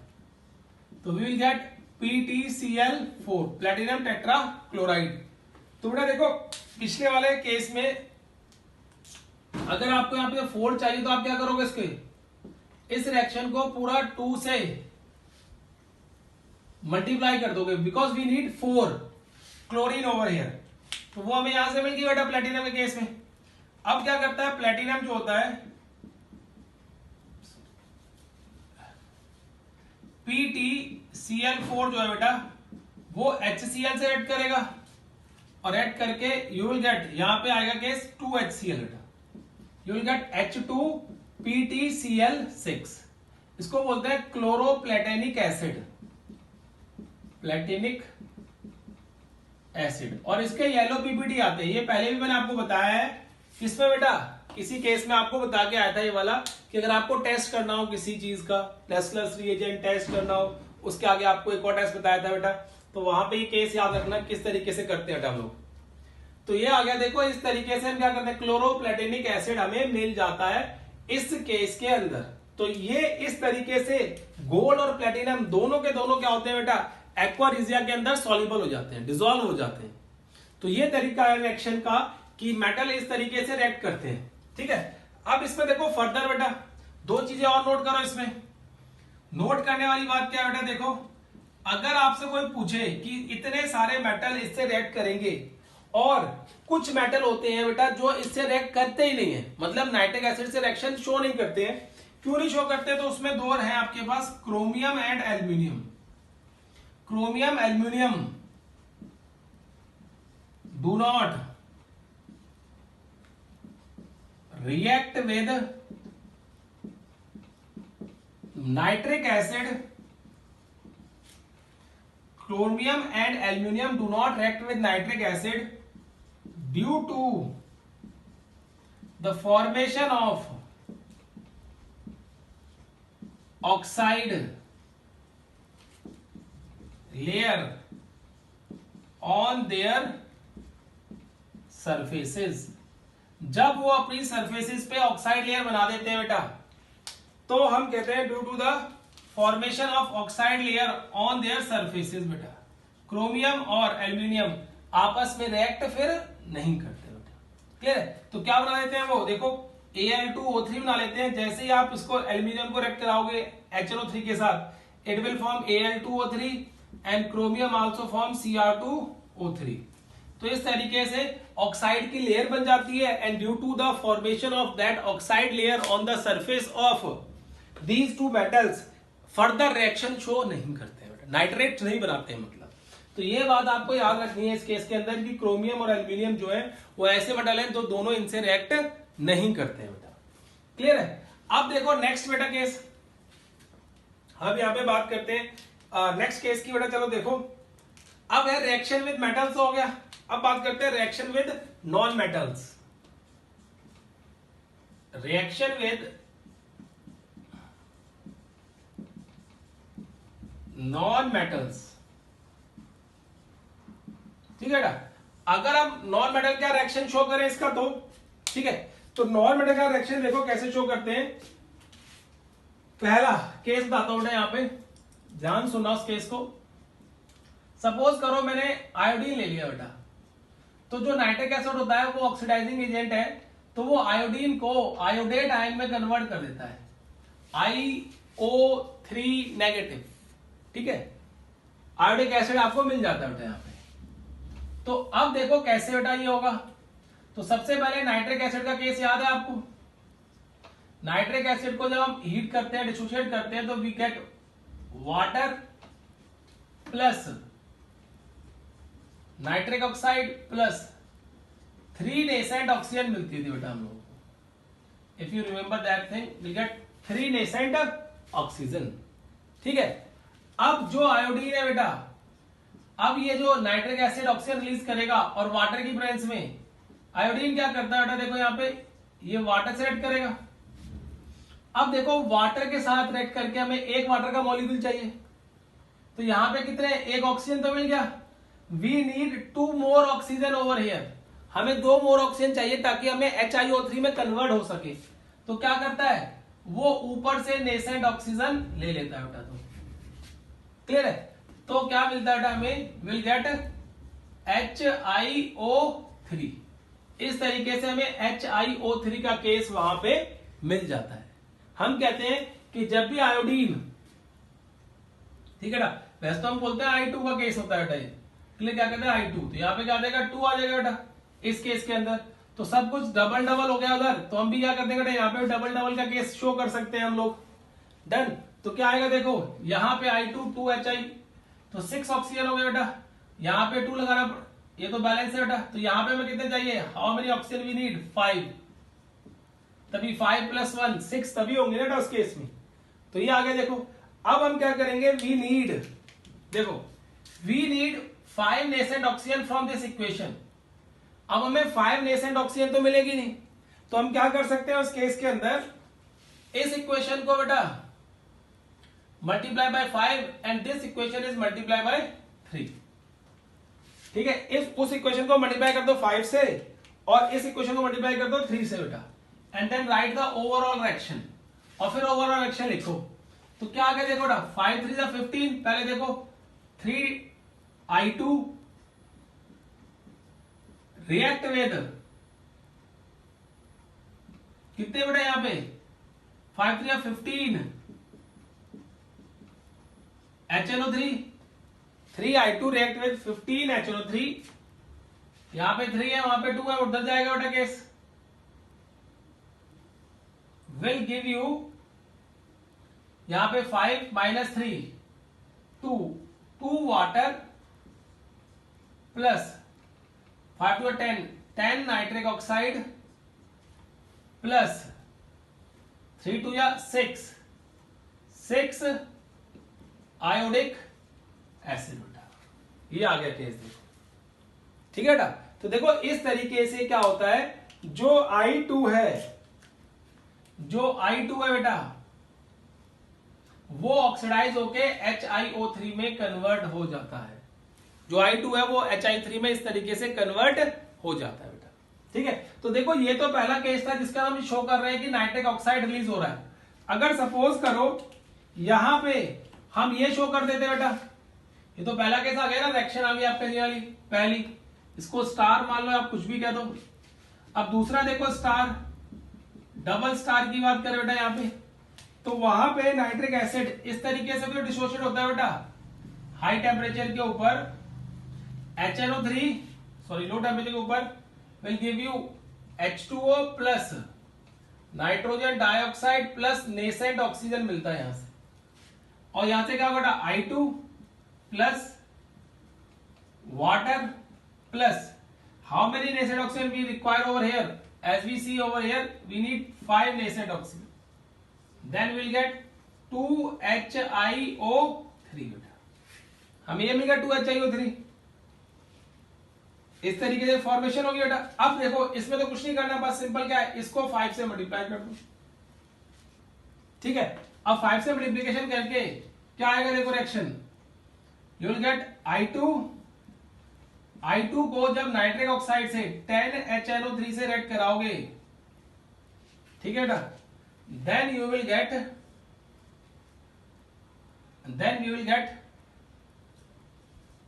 तो we will get PTCl4, platinum tetrachloride. तो बेटा देखो पिछले वाले केस में अगर आपको यहाँ पे 4 चाहिए तो आप क्या करोगे, इसके इस रिएक्शन को पूरा 2 से मल्टीप्लाई कर दोगे, because we need 4 chlorine over here, तो वो हमें यहां से मिल गई बेटा प्लेटिनम के केस में। अब क्या करता है प्लेटिनम जो होता है PtCl4 जो है बेटा वो HCl से ऐड करेगा, और ऐड करके यू विल गेट, यहां पे आएगा केस 2HCl बेटा, यू विल गेट H2PtCl6। इसको बोलते हैं क्लोरोप्लेटेनिक एसिड, प्लेटिनिक एसिड। और इसके येलो पीपीटी आते हैं, ये पहले भी मैंने आपको बताया है, किसमें बेटा, किसी केस में आपको बता के आया था ये वाला, कि अगर आपको टेस्ट करना हो किसी चीज का, टेस्टलेस रिएजेंट टेस्ट करना हो, उसके आगे आपको एक और टेस्ट बताया था बेटा, तो वहां पे ये केस याद रखना किस तरीके से करते हैं हम लोग। तो ये आ गया, देखो इस तरीके से हम क्या करते हैं, क्लोरोप्लेटेनिक एसिड हमें मिल जाता है इस केस के अंदर। तो ये इस तरीके से गोल्ड और प्लेटिनम दोनों के दोनों क्या होते हैं बेटा, एक्वा रिजिया के अंदर सॉल्युबल हो जाते हैं, डिसॉल्व हो जाते हैं। तो ये तरीका है रिएक्शन का कि मेटल इस तरीके से रिएक्ट करते हैं, ठीक है। अब इसमें देखो फर्दर बेटा 2 चीजें और नोट करो इसमें। नोट करने वाली बात क्या है बेटा, देखो अगर आपसे कोई पूछे कि इतने सारे मेटल इससे रिएक्ट करेंगे और कुछ मेटल होते हैं बेटा जो इससे रिएक्ट करते ही नहीं है, मतलब नाइट्रिक एसिड से रिएक्शन शो नहीं करते हैं, क्यों नहीं शो करते, तो उसमें 2 हैं आपके पास, chromium and aluminium. Chromium aluminium do not react with nitric acid. Chromium and aluminium do not react with nitric acid due to the formation of oxide layer on their surfaces। जब वो अपनी surfaces पे oxide layer बना देते हैं बेटा, तो हम कहते हैं due to the formation of oxide layer on their surfaces बेटा, क्रोमियम और एल्यूमिनियम आपस में रिएक्ट फिर नहीं करते बेटा, क्लियर है। तो क्या बना देते हैं वो, देखो Al2O3 बना लेते हैं। जैसे ही आप इसको एल्यूमिनियम को रिएक्ट कराओगे HNO3 के साथ, it will form Al2O3 and chromium also form Cr2O3। तो इस तरीके से ऑक्साइड की लेयर बन जाती है, and due to the formation of that oxide layer on the surface of these 2 metals further reaction show नहीं करते हैं, नाइट्रेट नहीं बनाते हैं मतलब। तो ये बात आपको याद रखनी है इस केस के अंदर कि क्रोमियम और एल्यूमिनियम जो है वो ऐसे मेटल हैं जो दोनों इनसे रिएक्ट नहीं करते हैं बेटा, क्लियर है। अब देखो नेक्स्ट बेटा केस, हम यहां पे बात करते हैं नेक्स्ट केस की बेटा। चलो देखो, अब है रिएक्शन विद मेटल्स हो गया, अब बात करते हैं reaction with non metals. Reaction with non metals, ठीक है बेटा। अगर हम नॉन मेटल का रिएक्शन शो करें इसका, तो ठीक है, तो नॉन मेटल का रिएक्शन देखो कैसे शो करते हैं। पहला केस बताता हूं यहां पे, ध्यान सुनना उस केस को। सपोज करो मैंने आयोडीन ले लिया बेटा, तो जो नाइट्रिक एसिड होता है वो ऑक्सीडाइजिंग एजेंट है, तो वो आयोडीन को आयोडेट आयन में कन्वर्ट कर देता है, IO3 नेगेटिव, ठीक है। आयोडिक एसिड आपको मिल जाता है बेटा यहां पे। तो अब देखो कैसे बेटा ये होगा। तो सबसे पहले नाइट्रिक एसिड का केस याद है आपको। नाइट्रिक एसिड को जब हम हीट करते हैं, डिसोसिएट करते हैं, तो we get water plus nitric oxide plus 3 nascent oxygen मिलती थी बेटा हम लोगों को। If you remember that thing, we get 3 nascent oxygen, ठीक है। अब जो आयोडीन है बेटा, अब ये जो नाइट्रिक एसिड ऑक्सीजन रिलीज करेगा और वाटर की प्रेजेंस में आयोडीन क्या करता है बेटा, देखो यहां पे ये वाटर से रिएक्ट करेगा। अब देखो वाटर के साथ रिएक्ट करके हमें एक वाटर का मॉलिक्यूल चाहिए, तो यहां पे कितने, एक ऑक्सीजन तो मिल गया। We need 2 more oxygen over here, हमें 2 मोर ऑक्सीजन चाहिए ताकि हमें HiO3 में कन्वर्ट हो सके। तो क्या करता है वो, ऊपर से नेसेंट ऑक्सीजन ले लेता है बेटा। तो क्लियर है। तो क्या मिलता है बेटा हमें, विल गेट HiO3, इस तरीके से हमें HiO3 का केस वहां पे मिल जाता है। हम कहते हैं कि जब भी आयोडीन, ठीक है ना, वैसे तो हम बोलते हैं I2 का केस होता है बेटा, इसलिए क्या कहते हैं I2, तो यहाँ पे क्या आ जाएगा 2 आ जाएगा बेटा इस केस के अंदर। तो सब कुछ डबल डबल हो गया उधर, तो हम भी क्या कर देंगे बेटा, यहाँ पे डबल डबल का केस शो कर सकते हैं हम लोग। डन। तो क्या आएगा देखो, यहाँ पे I2 2Hi, तो 6 ऑक्सीजन हो गया बेटा, यहाँ पे 2 लगाना, ये तो बैलेंस है बेटा, तो यहाँ पे हमें कितने चाहिए, how many oxygen we need, 5, तभी 5 + 1 6 तभी होंगे बेटा उस केस में। तो ये आ गया देखो। अब हम क्या करेंगे, वी नीड, देखो we need 5 nascent oxygen from this equation. अब हमें 5 नेसेंट ऑक्सीजन तो मिलेगी नहीं, तो हम क्या कर सकते हैं उस केस के अंदर, इस इक्वेशन को बेटा multiply by 5 and this equation is multiply by 3। ठीक है, इस उस इक्वेशन को मल्टीप्लाई कर दो 5 से और इस इक्वेशन को मल्टीप्लाई कर दो 3 से बेटा, and then write the overall reaction, और फिर ओवरऑल रिएक्शन लिखो। तो क्या आ गया देखो बेटा, 5 3 15, पहले देखो 3I2 रिएक्ट विद कितने बेटा, यहां पे 5 3 15 HNO3, 3I2 react with 15 HNO3, यहां पे 3 है वहां पे 2 है, उधर जाएगा बेटा केस, will give you यहां पे 5 - 3 2 water plus 5 to 10 nitric oxide plus 3 to 6 iodic acid बेटा। ये आ गया केस देखो, ठीक है बेटा। तो देखो इस तरीके से क्या होता है, जो I2 है, जो I2 है बेटा, वो ऑक्सीडाइज होके HiO3 में कन्वर्ट हो जाता है। जो I2 है वो Hi3 में इस तरीके से कन्वर्ट हो जाता है बेटा, ठीक है। तो देखो ये तो पहला केस था जिसका हम शो कर रहे हैं कि नाइट्रिक ऑक्साइड रिलीज हो रहा है। अगर सपोज करो यहां पे हम ये शो कर देते बेटा, ये तो पहला केस आ गया ना, रिएक्शन आ गई आपके वाली पहली, इसको स्टार मान लो, आप कुछ भी कह दो। अब दूसरा देखो स्टार, डबल स्टार की बात करें बेटा यहाँ पे, तो वहां पे नाइट्रिक एसिड इस तरीके से भी डिसोशिएट होता है बेटा, हाई टेम्परेचर के ऊपर HNO3 सॉरी लो टेम्परेचर के ऊपर will give you H2O plus nitrogen dioxide plus nascent oxygen मिलता है यहां से, और यहां से क्या होगा I2 plus water plus how many nascent oxygen we require over here, as we see over here we need 5 nascent oxygen, then we'll get 2HiO3 बेटा, हमें ये मिलेगा 2HiO3, इस तरीके से फॉर्मेशन होगी बेटा। अब देखो इसमें तो कुछ नहीं करना, बस सिंपल क्या है, इसको 5 से मल्टीप्लाई कर दो, ठीक है। अब 5 से मल्टीप्लिकेशन करके क्या आएगा देखो reaction, you will gate I2 को जब नाइट्रिक ऑक्साइड से 10HNO3 से रिएक्ट कराओगे, ठीक है बेटा, then you will get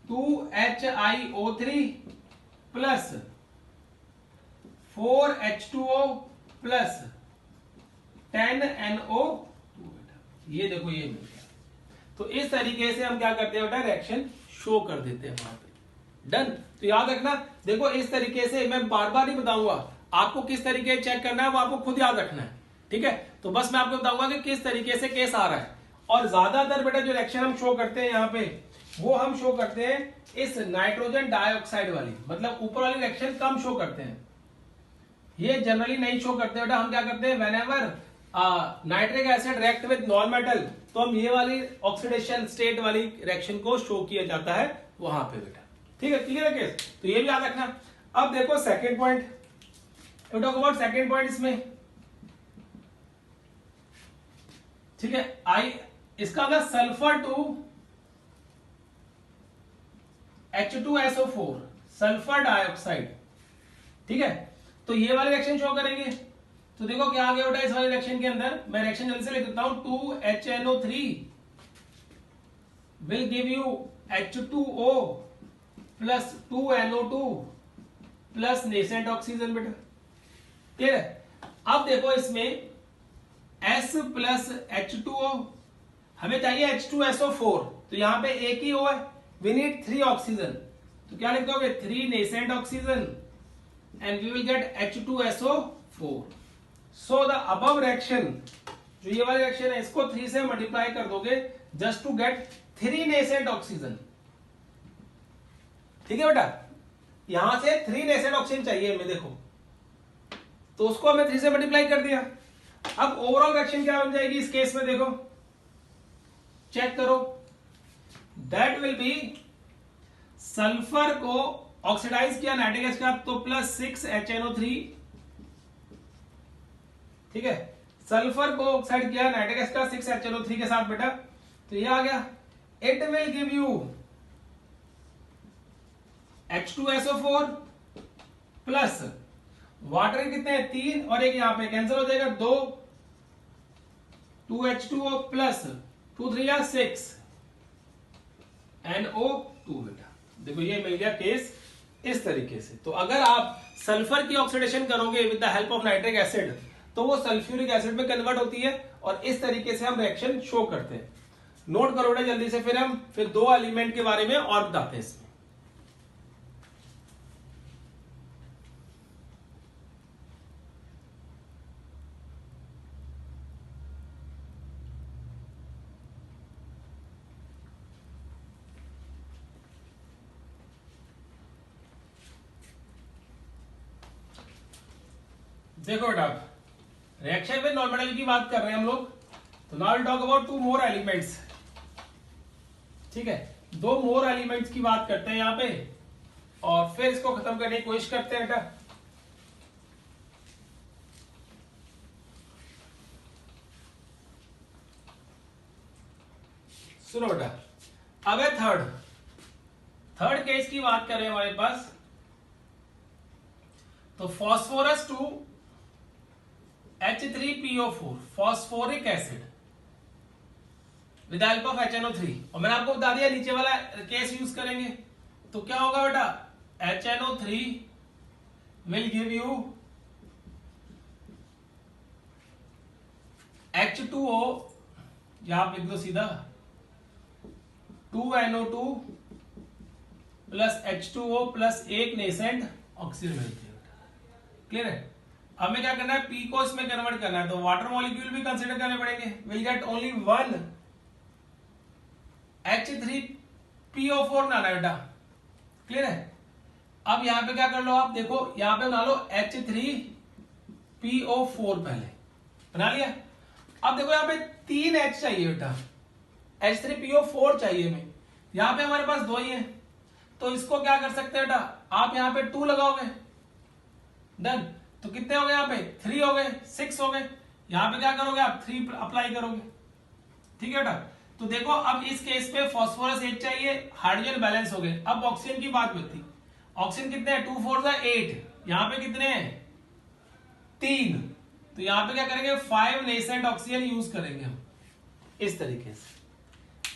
2HiO3 plus 4H2O plus 10NO2 बेटा, ये देखो ये मिल गया। तो इस तरीके से हम क्या करते हैं बेटा, रिएक्शन शो कर देते हैं वहां पे। डन। तो याद रखना, देखो इस तरीके से मैं बार बार नहीं बताऊंगा आपको किस तरीके से चेक करना है, वो आपको खुद याद रखना है, ठीक है। तो बस मैं आपको बताऊंगा कि किस तरीके से केस आ रहा है, और ज्यादातर बेटा जो रिएक्शन हम शो करते हैं यहाँ पे, वो हम शो करते हैं इस नाइट्रोजन डाइऑक्साइड वाली, मतलब ऊपर वाली रिएक्शन कम शो करते हैं, ये जनरली नहीं शो करते बेटा। हम क्या करते हैं, whenever nitric acid react with non metal, तो हम ये वाली ऑक्सीडेशन स्टेट वाली रिएक्शन को शो किया जाता है वहां पे बेटा, ठीक है। क्लियर है केस, तो ये भी याद रखना। अब देखो second point, talk about second point इसमें, ठीक है। इसका होगा sulphur to H2SO4 sulphur dioxide, ठीक है। तो ये वाले रिएक्शन शो करेंगे, तो देखो क्या आ गया बेटा इस वाले रिएक्शन के अंदर, मैं रिएक्शन जल्दी से लिख देता हूं, 2HNO3 will give you H2O plus 2NO2 plus nascent oxygen बेटा, ठीक है। अब देखो इसमें S प्लस H2O, हमें चाहिए H2SO4, तो यहां पे एक ही O है, वी नीड 3 ऑक्सीजन, तो क्या लिख दोगे 3 nascent oxygen and we will get H2SO4। So the above reaction, जो ये वाला रिएक्शन है, इसको 3 से मल्टीप्लाई कर दोगे just to get 3 nascent oxygen, ठीक है बेटा। यहां से 3 नेसेंट ऑक्सीजन चाहिए हमें, देखो, तो उसको हमने 3 से मल्टीप्लाई कर दिया। अब ओवरऑल रिएक्शन क्या बन जाएगी इस केस में, देखो चेक करो, दैट विल बी सल्फर को ऑक्सीडाइज किया नाइट्रिक एसिड का, तो प्लस 6HNO3, ठीक है। सल्फर को ऑक्साइड किया नाइट्रिक एसिड का 6HNO3 के साथ बेटा, तो ये आ गया। It will give you H2SO4 plus water कितने हैं 3, और एक यहां पे कैंसिल हो जाएगा 2, 2H2O प्लस 2 3 या 6 NO2 बेटा। देखो ये मिल गया केस इस तरीके से। तो अगर आप सल्फर की ऑक्सीडेशन करोगे with the help of nitric acid, तो वो सल्फ्यूरिक एसिड में कन्वर्ट होती है, और इस तरीके से हम रिएक्शन शो करते हैं। नोट करो बेटा जल्दी से, फिर 2 एलिमेंट के बारे में और बताते हैं इसमें। देखो बेटा, रिएक्शन विद नॉर्मल की बात कर रहे हैं हम लोग, तो now will talk about 2 more elements, ठीक है। 2 मोर एलिमेंट्स की बात करते हैं यहां पे, और फिर इसको खत्म करने की कोशिश करते हैं बेटा। सुनो बेटा, अब है थर्ड केस की बात करें हमारे पास, तो phosphorus to H3PO4 phosphoric acid with help of HNO3, और मैंने आपको बता दिया नीचे वाला केस यूज करेंगे, तो क्या होगा बेटा, HNO3 will give you H2O, यहां आप लिख दो सीधा 2NO2 प्लस H2O प्लस एक नेसेंट ऑक्सीजन मिलती है बेटा, क्लियर है। हमें क्या करना है, पी को इसमें कन्वर्ट करना है, तो वाटर मॉलिक्यूल भी कंसीडर करने पड़ेंगे, विल गेट ओनली 1 H3PO4 ना बेटा, क्लियर है। अब यहां पे क्या कर लो आप, देखो यहां पे बना लो H3PO4, पहले बना लिया। अब देखो यहां पे 3 H चाहिए बेटा, H3PO4 चाहिए हमें, यहां पे हमारे पास 2 ही है, तो इसको क्या कर सकते हैं बेटा, आप यहां पे 2 लगाओगे, डन। तो कितने हो गए, यहाँ पे 3 हो गए, 6 हो गए, यहां पे क्या करोगे आप 3 अप्लाई करोगे, ठीक है बेटा। तो देखो अब इस केस पे फॉस्फोरस 1 चाहिए, हाइड्रोजन बैलेंस हो गए। अब ऑक्सीजन की बात होती, ऑक्सीजन कितने हैं, 2 4 8, यहां पे कितने हैं 3, तो यहां पे क्या करेंगे 5 नेसेंट ऑक्सीजन यूज करेंगे हम इस तरीके से।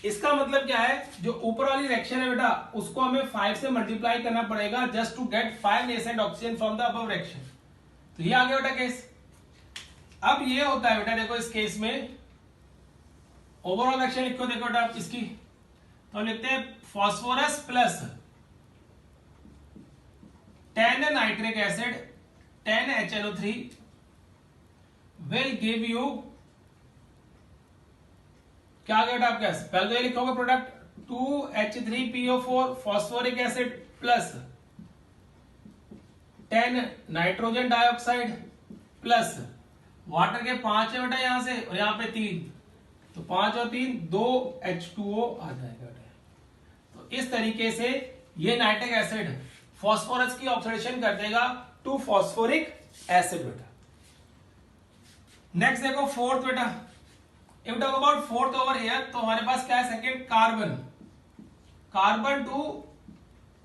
इसका मतलब क्या है, जो ऊपर वाली रिएक्शन है बेटा, उसको हमें 5 से मल्टीप्लाई करना पड़ेगा just to get 5 nascent oxygen from the above reaction. तो ये आ गया बेटा केस। अब ये होता है बेटा, देखो इस केस में ओवरऑल रिएक्शन लिखो, देखो बेटा इसकी, तो लिखते हैं phosphorus plus 10 nitric acid 10 HNO3 will give you, क्या आ गया बेटा आपका, पहले तो ये लिखोगे product 2H3PO4 phosphoric acid plus 10 nitrogen dioxide plus water के 5 है बेटा यहां से, और यहां पे 3, तो 5 और 3 2 H2O आ जाएगा बेटा। तो इस तरीके से ये नाइट्रिक एसिड फॉस्फोरस की ऑक्सीडेशन कर देगा टू फॉस्फोरिक एसिड बेटा। नेक्स्ट देखो फोर्थ बेटा, if talk about fourth over here, तो हमारे पास क्या है, second carbon to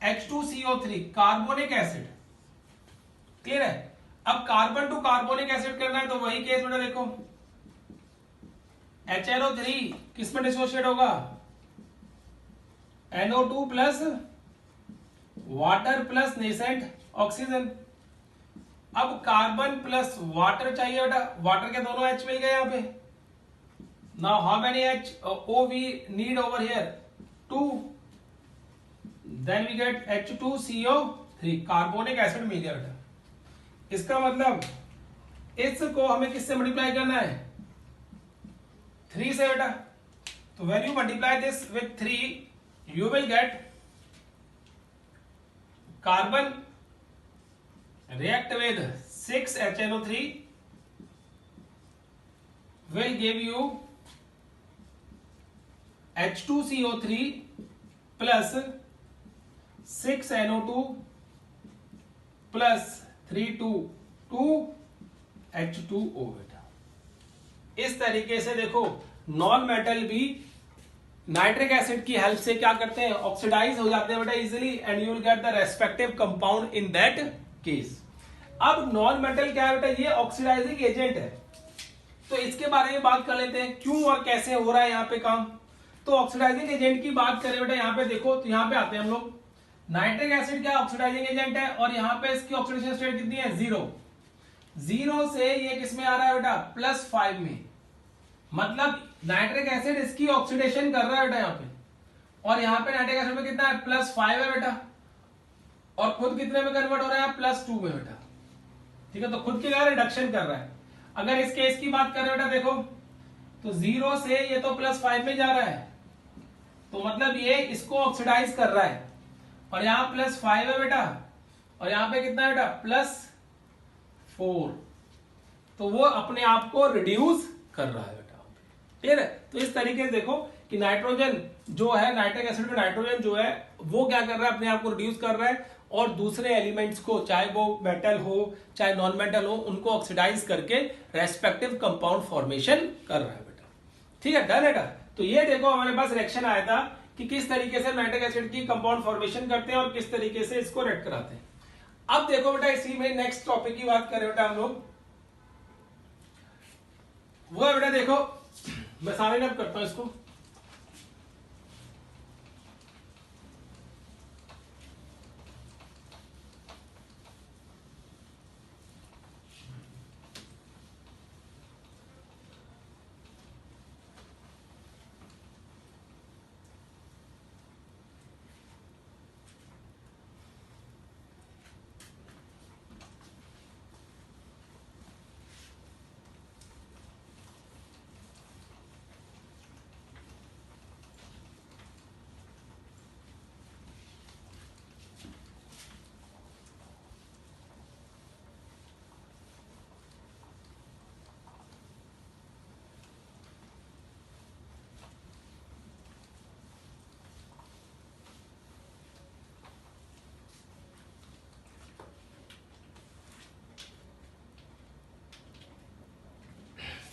H2CO3 carbonic acid, clear है। अब कार्बन टू कार्बोनिक एसिड करना है, तो वही केस बेटा देखो, HNO3 किस में डिसोशिएट होगा, NO2 plus water plus nascent oxygen. अब कार्बन प्लस वाटर चाहिए बेटा, वाटर के दोनों H मिल गए यहाँ पे। Now how many H O we need over here? 2, then we get H2CO3, carbonic acid मिल गया बेटा। इसका मतलब इसको हमें किससे मल्टीप्लाई करना है? 3 से बेटा। तो when you multiply this with 3 you will gate carbon react with 6 HNO3 will give you H2CO3 plus 6 NO2 plus 3 2 H2O बेटा। इस तरीके से देखो नॉन मेटल भी नाइट्रिक एसिड की हेल्प से क्या करते हैं? ऑक्सीडाइज हो जाते हैं बेटा easily, and you will get the respective compound in that case. अब नॉन मेटल क्या है बेटा? ये ऑक्सीडाइजिंग एजेंट है। तो इसके बारे में बात कर लेते हैं क्यों और कैसे हो रहा है यहाँ पे काम। तो ऑक्सीडाइजिंग एजेंट की बात करें बेटा, यहाँ पे देखो, तो यहाँ पे आते हैं हम लोग। नाइट्रिक एसिड क्या ऑक्सीडाइजिंग एजेंट है, और यहाँ पे इसकी ऑक्सीडेशन स्टेट कितनी है? 0। 0 से ये किसमें आ रहा है बेटा? +5 में। मतलब नाइट्रिक एसिड इसकी ऑक्सीडेशन कर रहा है बेटा यहाँ पे, और यहाँ पे नाइट्रिक एसिड में कितना है? +5 है बेटा, और खुद कितने में कन्वर्ट हो रहा है? +2 में बेटा। ठीक है, तो खुद की रिडक्शन कर रहा है। अगर इस केस की बात करें बेटा, देखो तो 0 से ये तो +5 में जा रहा है, तो मतलब ये इसको ऑक्सीडाइज कर रहा है, और यहाँ +5 है बेटा, और यहाँ पे कितना है बेटा? +4। तो वो अपने आप को रिड्यूस कर रहा है बेटा। ठीक है, तो इस तरीके से देखो कि नाइट्रोजन जो है, नाइट्रिक एसिड में नाइट्रोजन जो है वो क्या कर रहा है? अपने आप को रिड्यूस कर रहा है, और दूसरे एलिमेंट्स को, चाहे वो मेटल हो चाहे नॉन मेटल हो, उनको ऑक्सीडाइज करके रेस्पेक्टिव कंपाउंड फॉर्मेशन कर रहा है बेटा। ठीक है, डन है। तो ये देखो हमारे पास रिएक्शन आया था कि किस तरीके से नाइट्रिक एसिड की कंपाउंड फॉर्मेशन करते हैं और किस तरीके से इसको रिएक्ट कराते हैं। अब देखो बेटा, इसी में नेक्स्ट टॉपिक की बात करें बेटा हम लोग, वो है बेटा, देखो मैं सारे नब करता हूं इसको।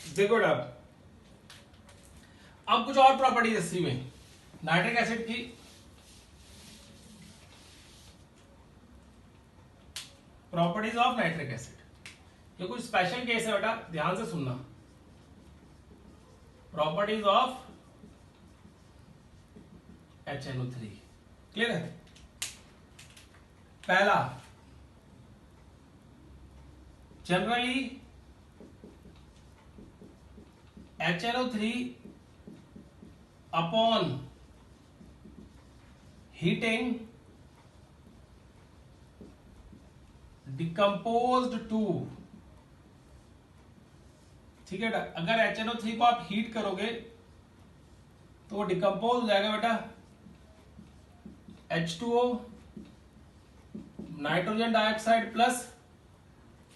देखो अब कुछ और प्रॉपर्टीज इसी में नाइट्रिक एसिड की। प्रॉपर्टीज ऑफ नाइट्रिक एसिड, ये कुछ स्पेशल केस है बेटा, ध्यान से सुनना। प्रॉपर्टीज ऑफ HNO3, क्लियर है? पहला, generally HNO3 upon heating decomposed to, ठीक है बेटा, अगर HNO3 को आप हीट करोगे तो वो डिकम्पोज हो जाएगा बेटा H2O, nitrogen dioxide plus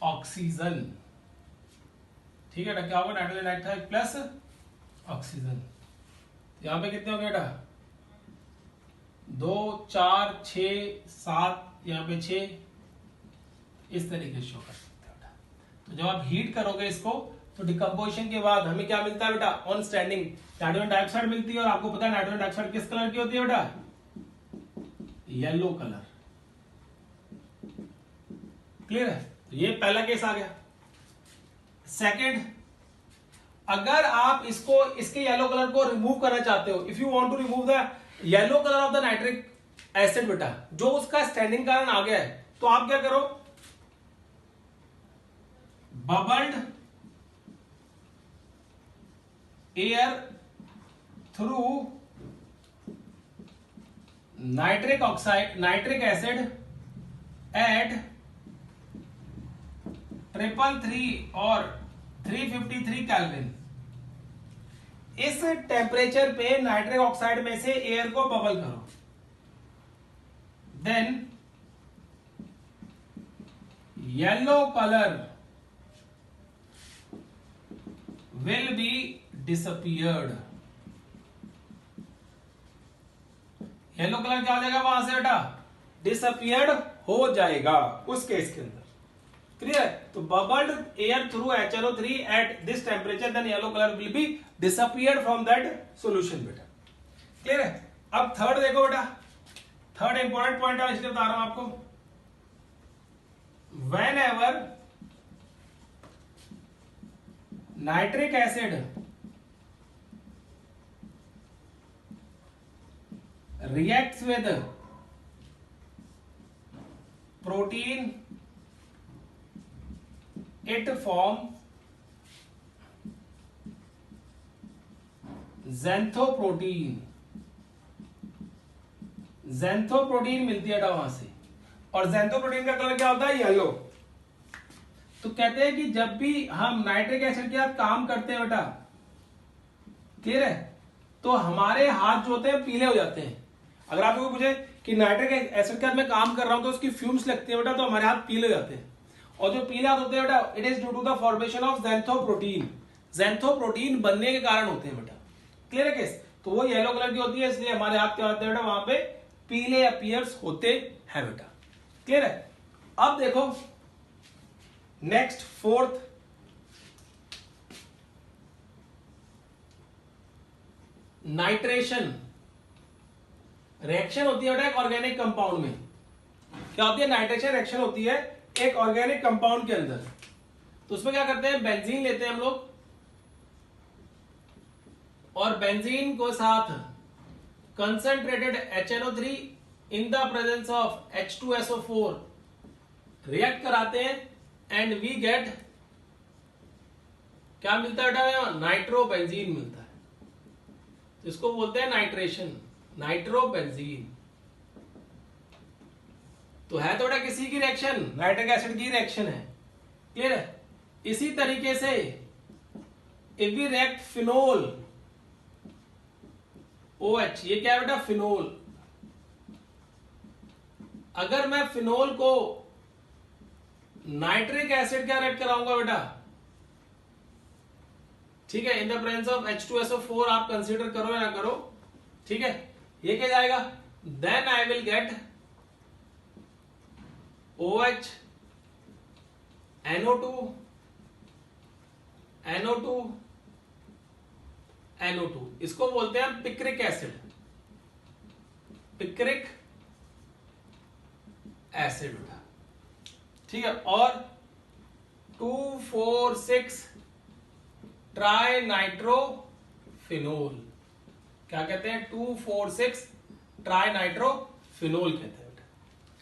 oxygen. ठीक है, क्या होगा? Nitrogen dioxide plus oxygen. यहां पे कितने हो गए बेटा? 2 4 6 7, यहां पे 6, इस तरीके से शो कर सकते हो बेटा। तो जब आप हीट करोगे इसको तो डिकम्पोजिशन के बाद हमें क्या मिलता है बेटा? ऑन स्टैंडिंग नाइट्रोजन डाइऑक्साइड मिलती है, और आपको पता है नाइट्रोजन डाइऑक्साइड किस कलर की होती है बेटा? Yellow colour. क्लियर है? तो ये पहला केस आ गया। सेकेंड, अगर आप इसको, इसके येलो कलर को रिमूव करना चाहते हो, if you want to remove the yellow colour of the nitric acid बेटा, जो उसका स्टैंडिंग कारण आ गया है, तो आप क्या करो, bubbled air through nitric oxide, nitric acid at 333 और 353 केल्विन। इस टेम्परेचर पे नाइट्रिक ऑक्साइड में से एयर को बबल करो, then yellow colour will be disappeared. Yellow colour क्या हो जाएगा वहां से बेटा, डिसअपियर्ड हो जाएगा उस केस के अंदर। क्लियर? तो bubbled air through HNO3 at this temperature, then yellow colour will be disappeared from that solution बेटा। क्लियर है? अब थर्ड देखो बेटा, थर्ड इंपॉर्टेंट पॉइंट है, इसलिए बता रहा हूं आपको। When ever nitric acid reacts with protein, it form xanthoprotein। xanthoprotein मिलती है वहां से, और xanthoprotein का कलर क्या होता है, येलो। तो कहते हैं कि जब भी हम नाइट्रिक एसिड के साथ काम करते हैं बेटा, क्लियर है, तो हमारे हाथ जो होते हैं पीले हो जाते हैं। अगर आपको पूछे कि नाइट्रिक एसिड के साथ मैं काम कर रहा हूं तो उसकी फ्यूम्स लगती है बेटा, तो हमारे हाथ पीले हो जाते हैं। और जो पीले हाथ होते हैं बेटा, it is due to the formation of xanthoprotein। xanthoprotein बनने के कारण होते हैं बेटा। क्लियर है केस? तो वो येलो कलर की होती है, इसलिए हमारे हाथ क्या होते हैं बेटा, वहां पे पीले अपीयर्स होते हैं बेटा। क्लियर है? अब देखो नेक्स्ट फोर्थ, नाइट्रेशन रिएक्शन होती है बेटा एक ऑर्गेनिक कंपाउंड में। क्या होती है? नाइट्रेशन रिएक्शन होती है एक ऑर्गेनिक कंपाउंड के अंदर। तो उसमें क्या करते हैं, बेंजीन लेते हैं हम लोग, और बेंजीन को साथ concentrated HNO3 in the presence of H2SO4 react कराते हैं, एंड वी गेट, क्या मिलता है बेटा, नाइट्रोबेंजीन मिलता है। इसको बोलते हैं नाइट्रेशन, नाइट्रोबेंजीन। तो है तो बेटा किसी की रिएक्शन, नाइट्रिक एसिड की रिएक्शन है। क्लियर है? इसी तरीके से if we react phenol OH, ये क्या है बेटा, फिनोल। अगर मैं फिनोल को नाइट्रिक एसिड क्या रिएक्ट कराऊंगा बेटा, ठीक है, in the presence of H2SO4 आप कंसीडर करो या ना करो, ठीक है, ये क्या जाएगा, then I will get OH NO2 NO2 NO2, इसको बोलते हैं पिक्रिक एसिड, पिक्रिक एसिड बेटा। ठीक है, और 2,4,6 ट्राई नाइट्रोफिनोल, क्या कहते हैं, 2,4,6 ट्राई नाइट्रोफिनोल कहते हैं बेटा।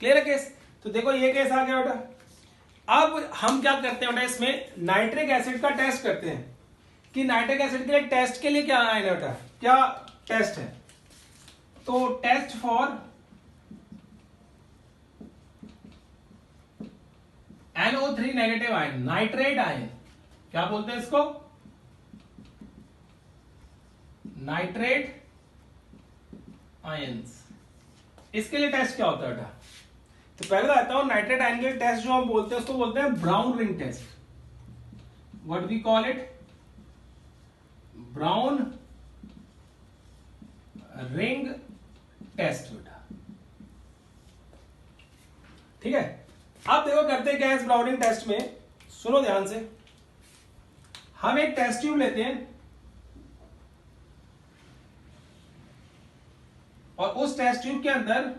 क्लियर है केस? तो देखो ये केस आ गया बेटा। अब हम क्या करते हैं बेटा, इसमें नाइट्रिक एसिड का टेस्ट करते हैं कि नाइट्रिक एसिड के लिए टेस्ट के लिए क्या है बेटा, क्या टेस्ट है। तो test for NO3 negative ion, nitrate ion, क्या बोलते हैं इसको, नाइट्रेट आयंस। इसके लिए टेस्ट क्या होता है बेटा, तो पहले बताता हूं, नाइट्रेट आयन के टेस्ट जो हम बोलते हैं उसको बोलते हैं brown ring test. What we call it, brown ring test बेटा। ठीक है, अब देखो करते क्या है इस ब्राउन रिंग टेस्ट में, सुनो ध्यान से। हम एक टेस्ट ट्यूब लेते हैं और उस टेस्ट ट्यूब के अंदर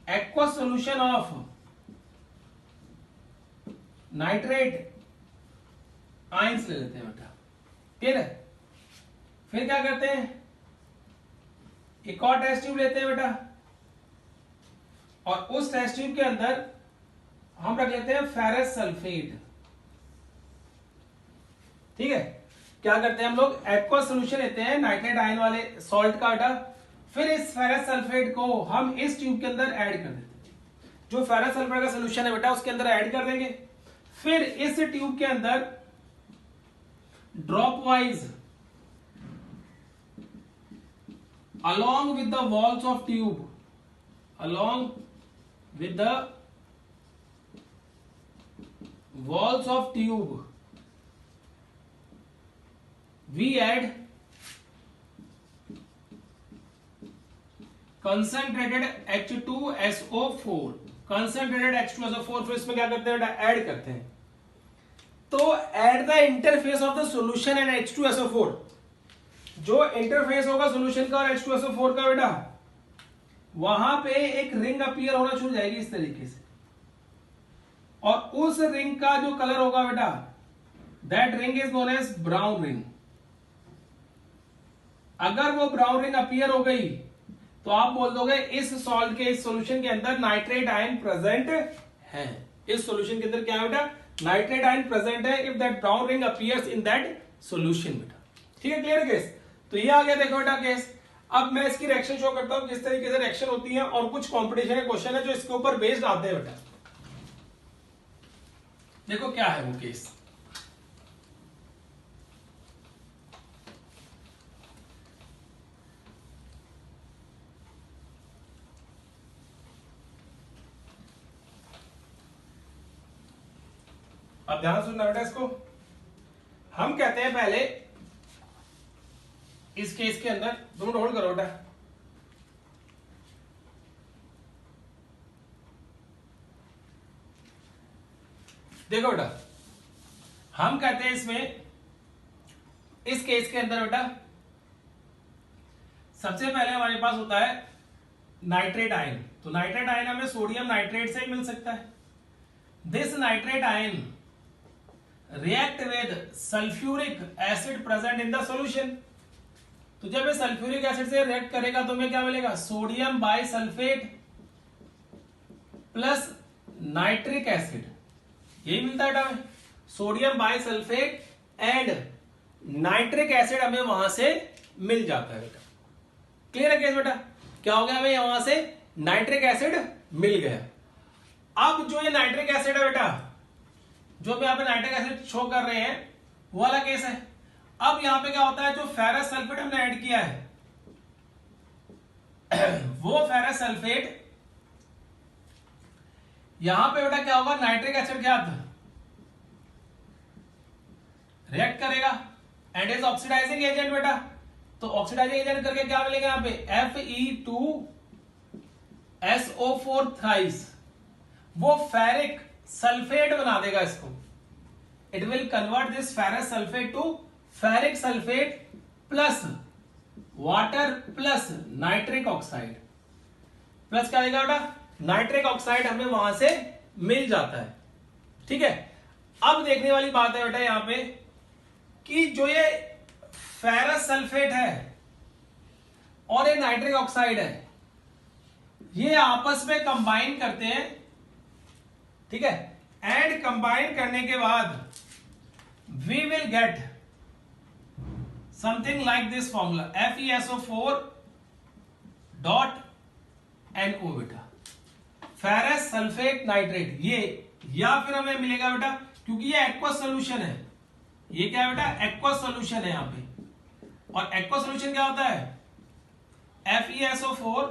aqua solution of nitrate ions ले लेते हैं बेटा। क्लियर है? फिर क्या करते हैं, एक और टेस्ट ट्यूब लेते हैं बेटा, और उस टेस्ट ट्यूब के अंदर हम रख लेते हैं फेरस सल्फेट। ठीक है, क्या करते हैं हम लोग, एक्वस सोल्यूशन लेते हैं नाइट्रेट आयन वाले सॉल्ट का बेटा, फिर इस फेरस सल्फेट को हम इस ट्यूब के अंदर ऐड कर देते हैं। जो फेरस सल्फेट का सोल्यूशन है बेटा उसके अंदर ऐड कर देंगे। फिर इस ट्यूब के अंदर drop wise along with the walls of tube, along with the walls of tube, we add concentrated H2SO4, concentrated H2SO4। फिर इसमें क्या करते हैं बेटा, ऐड करते हैं। तो at the interface of the solution and H2SO4, जो इंटरफेस होगा सॉल्यूशन का और H2SO4 का बेटा, वहां पे एक रिंग अपीयर होना शुरू हो जाएगी इस तरीके से, और उस रिंग का जो कलर होगा बेटा, that ring is known as brown ring. अगर वो ब्राउन रिंग अपीयर हो गई तो आप बोल दोगे इस सॉल्ट के, इस सॉल्यूशन के अंदर नाइट्रेट आयन प्रेजेंट है। इस सॉल्यूशन के अंदर क्या है बेटा, नाइट्रेट आयन प्रेजेंट है if that brown ring appears in that solution बेटा। ठीक है, क्लियर केस। तो ये आ गया देखो बेटा केस। अब मैं इसकी रिएक्शन शो करता हूं किस तरीके से रिएक्शन होती है, और कुछ कॉम्पिटिशन के क्वेश्चन है जो इसके ऊपर बेस्ड आते हैं बेटा। देखो क्या है वो केस। अब ध्यान सुनना बेटा इसको। हम कहते हैं पहले इस केस के अंदर, तुम होल्ड करो बेटा, देखो बेटा, हम कहते हैं इसमें, इस केस के अंदर बेटा सबसे पहले हमारे पास होता है नाइट्रेट आयन। तो नाइट्रेट आयन हमें सोडियम नाइट्रेट से ही मिल सकता है। This nitrate ion react with sulphuric acid present in the solution. तो जब ये सल्फ्यूरिक एसिड से रिएक्ट करेगा तो हमें क्या मिलेगा, sodium bisulphate plus nitric acid, यही मिलता है हमें। Sodium bisulphate and nitric acid हमें वहां से मिल जाता है बेटा। क्लियर है केस बेटा, क्या हो गया, हमें वहां से नाइट्रिक एसिड मिल गया। अब जो ये नाइट्रिक एसिड है बेटा, जो भी यहाँ पे नाइट्रिक एसिड शो कर रहे हैं, वो वाला केस है। अब यहां पे क्या होता है, जो फेरस सल्फेट हमने ऐड किया है, वो फेरस सल्फेट यहां पे बेटा क्या होगा, नाइट्रिक एसिड के साथ रिएक्ट करेगा एंड इज ऑक्सीडाइजिंग एजेंट बेटा। तो ऑक्सीडाइजिंग एजेंट करके क्या मिलेगा यहां पे, Fe2SO4 थ्राइस, वो फेरिक सल्फेट बना देगा इसको। It will convert this ferrous sulphate to ferric sulphate plus water plus nitric oxide, plus क्या देगा बेटा, नाइट्रिक ऑक्साइड हमें वहां से मिल जाता है। ठीक है, अब देखने वाली बात है बेटा यहां पे कि जो ये फेरस सल्फेट है और ये नाइट्रिक ऑक्साइड है, ये आपस में कंबाइन करते हैं। ठीक है, एंड कंबाइन करने के बाद we will get something like this formula, FeSO4 dot NO बेटा, फेरस सल्फेट नाइट्रेट। ये या फिर हमें मिलेगा बेटा, क्योंकि ये एक्वस सॉल्यूशन है, ये क्या है बेटा, एक्वस सॉल्यूशन है यहां पे। और एक्वस सॉल्यूशन क्या होता है, FeSO4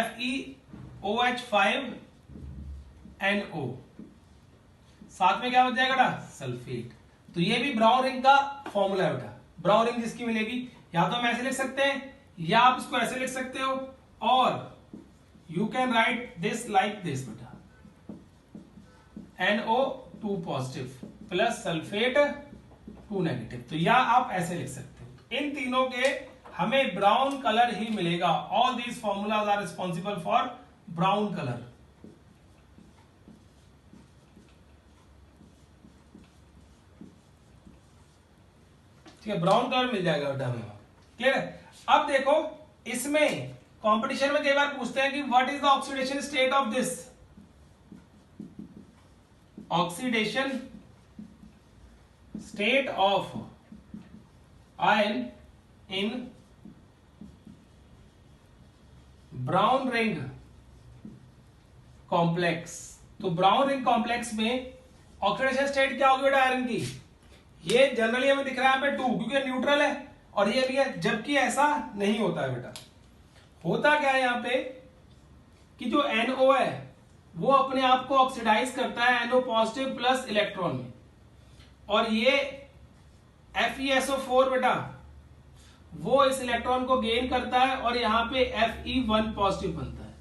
FeOH5 NO, साथ में क्या हो जाएगा बेटा, सल्फेट। तो ये भी ब्राउन रिंग का फॉर्मूला है बेटा। ब्राउन रिंग जिसकी मिलेगी, या तो हम ऐसे लिख सकते हैं या आप इसको ऐसे लिख सकते हो, और you can write this like this बेटा, NO2 positive plus sulphate 2 negative. तो या आप ऐसे लिख सकते हो। इन तीनों के हमें ब्राउन कलर ही मिलेगा। All these formulas are responsible for brown colour. ठीक है, ब्राउन कलर मिल जाएगा बेटा हमें। क्लियर है। अब देखो इसमें कंपटीशन में कई बार पूछते हैं कि what is the oxidation state of this, oxidation state of ion in brown ring complex. तो ब्राउन रिंग कॉम्प्लेक्स में ऑक्सीडेशन स्टेट क्या होगी बेटा आयरन की, ये जनरली हमें दिख रहा है यहाँ पे 2 क्योंकि न्यूट्रल है और ये भी है, जबकि ऐसा नहीं होता है बेटा। होता क्या है यहाँ पे कि जो NO है वो अपने आप को ऑक्सीडाइज करता है NO पॉजिटिव प्लस इलेक्ट्रॉन में, और ये FeSO4 बेटा वो इस इलेक्ट्रॉन को गेन करता है और यहाँ पे Fe1 पॉजिटिव बनता है।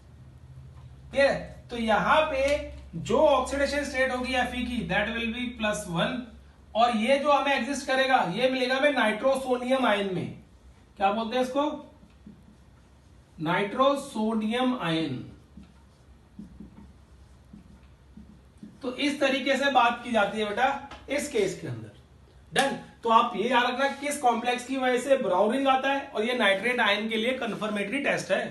ठीक है, तो यहाँ पे जो ऑक्सीडेशन स्टेट होगी Fe की दैट विल बी +1, और ये जो हमें एग्जिस्ट करेगा ये मिलेगा हमें नाइट्रोसोनियम आयन में। क्या बोलते हैं इसको, नाइट्रोसोनियम आयन। तो इस तरीके से बात की जाती है बेटा इस केस के अंदर। डन। तो आप ये याद रखना किस कॉम्प्लेक्स की वजह से ब्राउन रिंग आता है, और ये नाइट्रेट आयन के लिए कंफर्मेटरी टेस्ट है।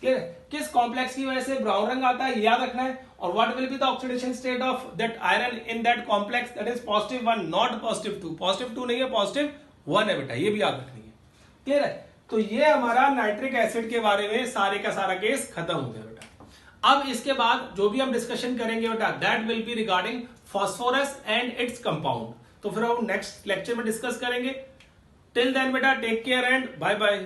ठीक है, किस कॉम्प्लेक्स की वजह से ब्राउन रंग आता है ये याद रखना है, और what will be the oxidation state of that iron in that complex, that is +1 not +2। +2 नहीं है, +1 है बेटा, ये भी याद रखनी है। क्लियर है, तो ये हमारा नाइट्रिक एसिड के बारे में सारे का सारा केस खत्म हो गया बेटा। अब इसके बाद जो भी हम डिस्कशन करेंगे बेटा that will be regarding phosphorus and its compound, तो फिर हम नेक्स्ट लेक्चर में डिस्कस करेंगे। टिल देन बेटा take care and bye bye.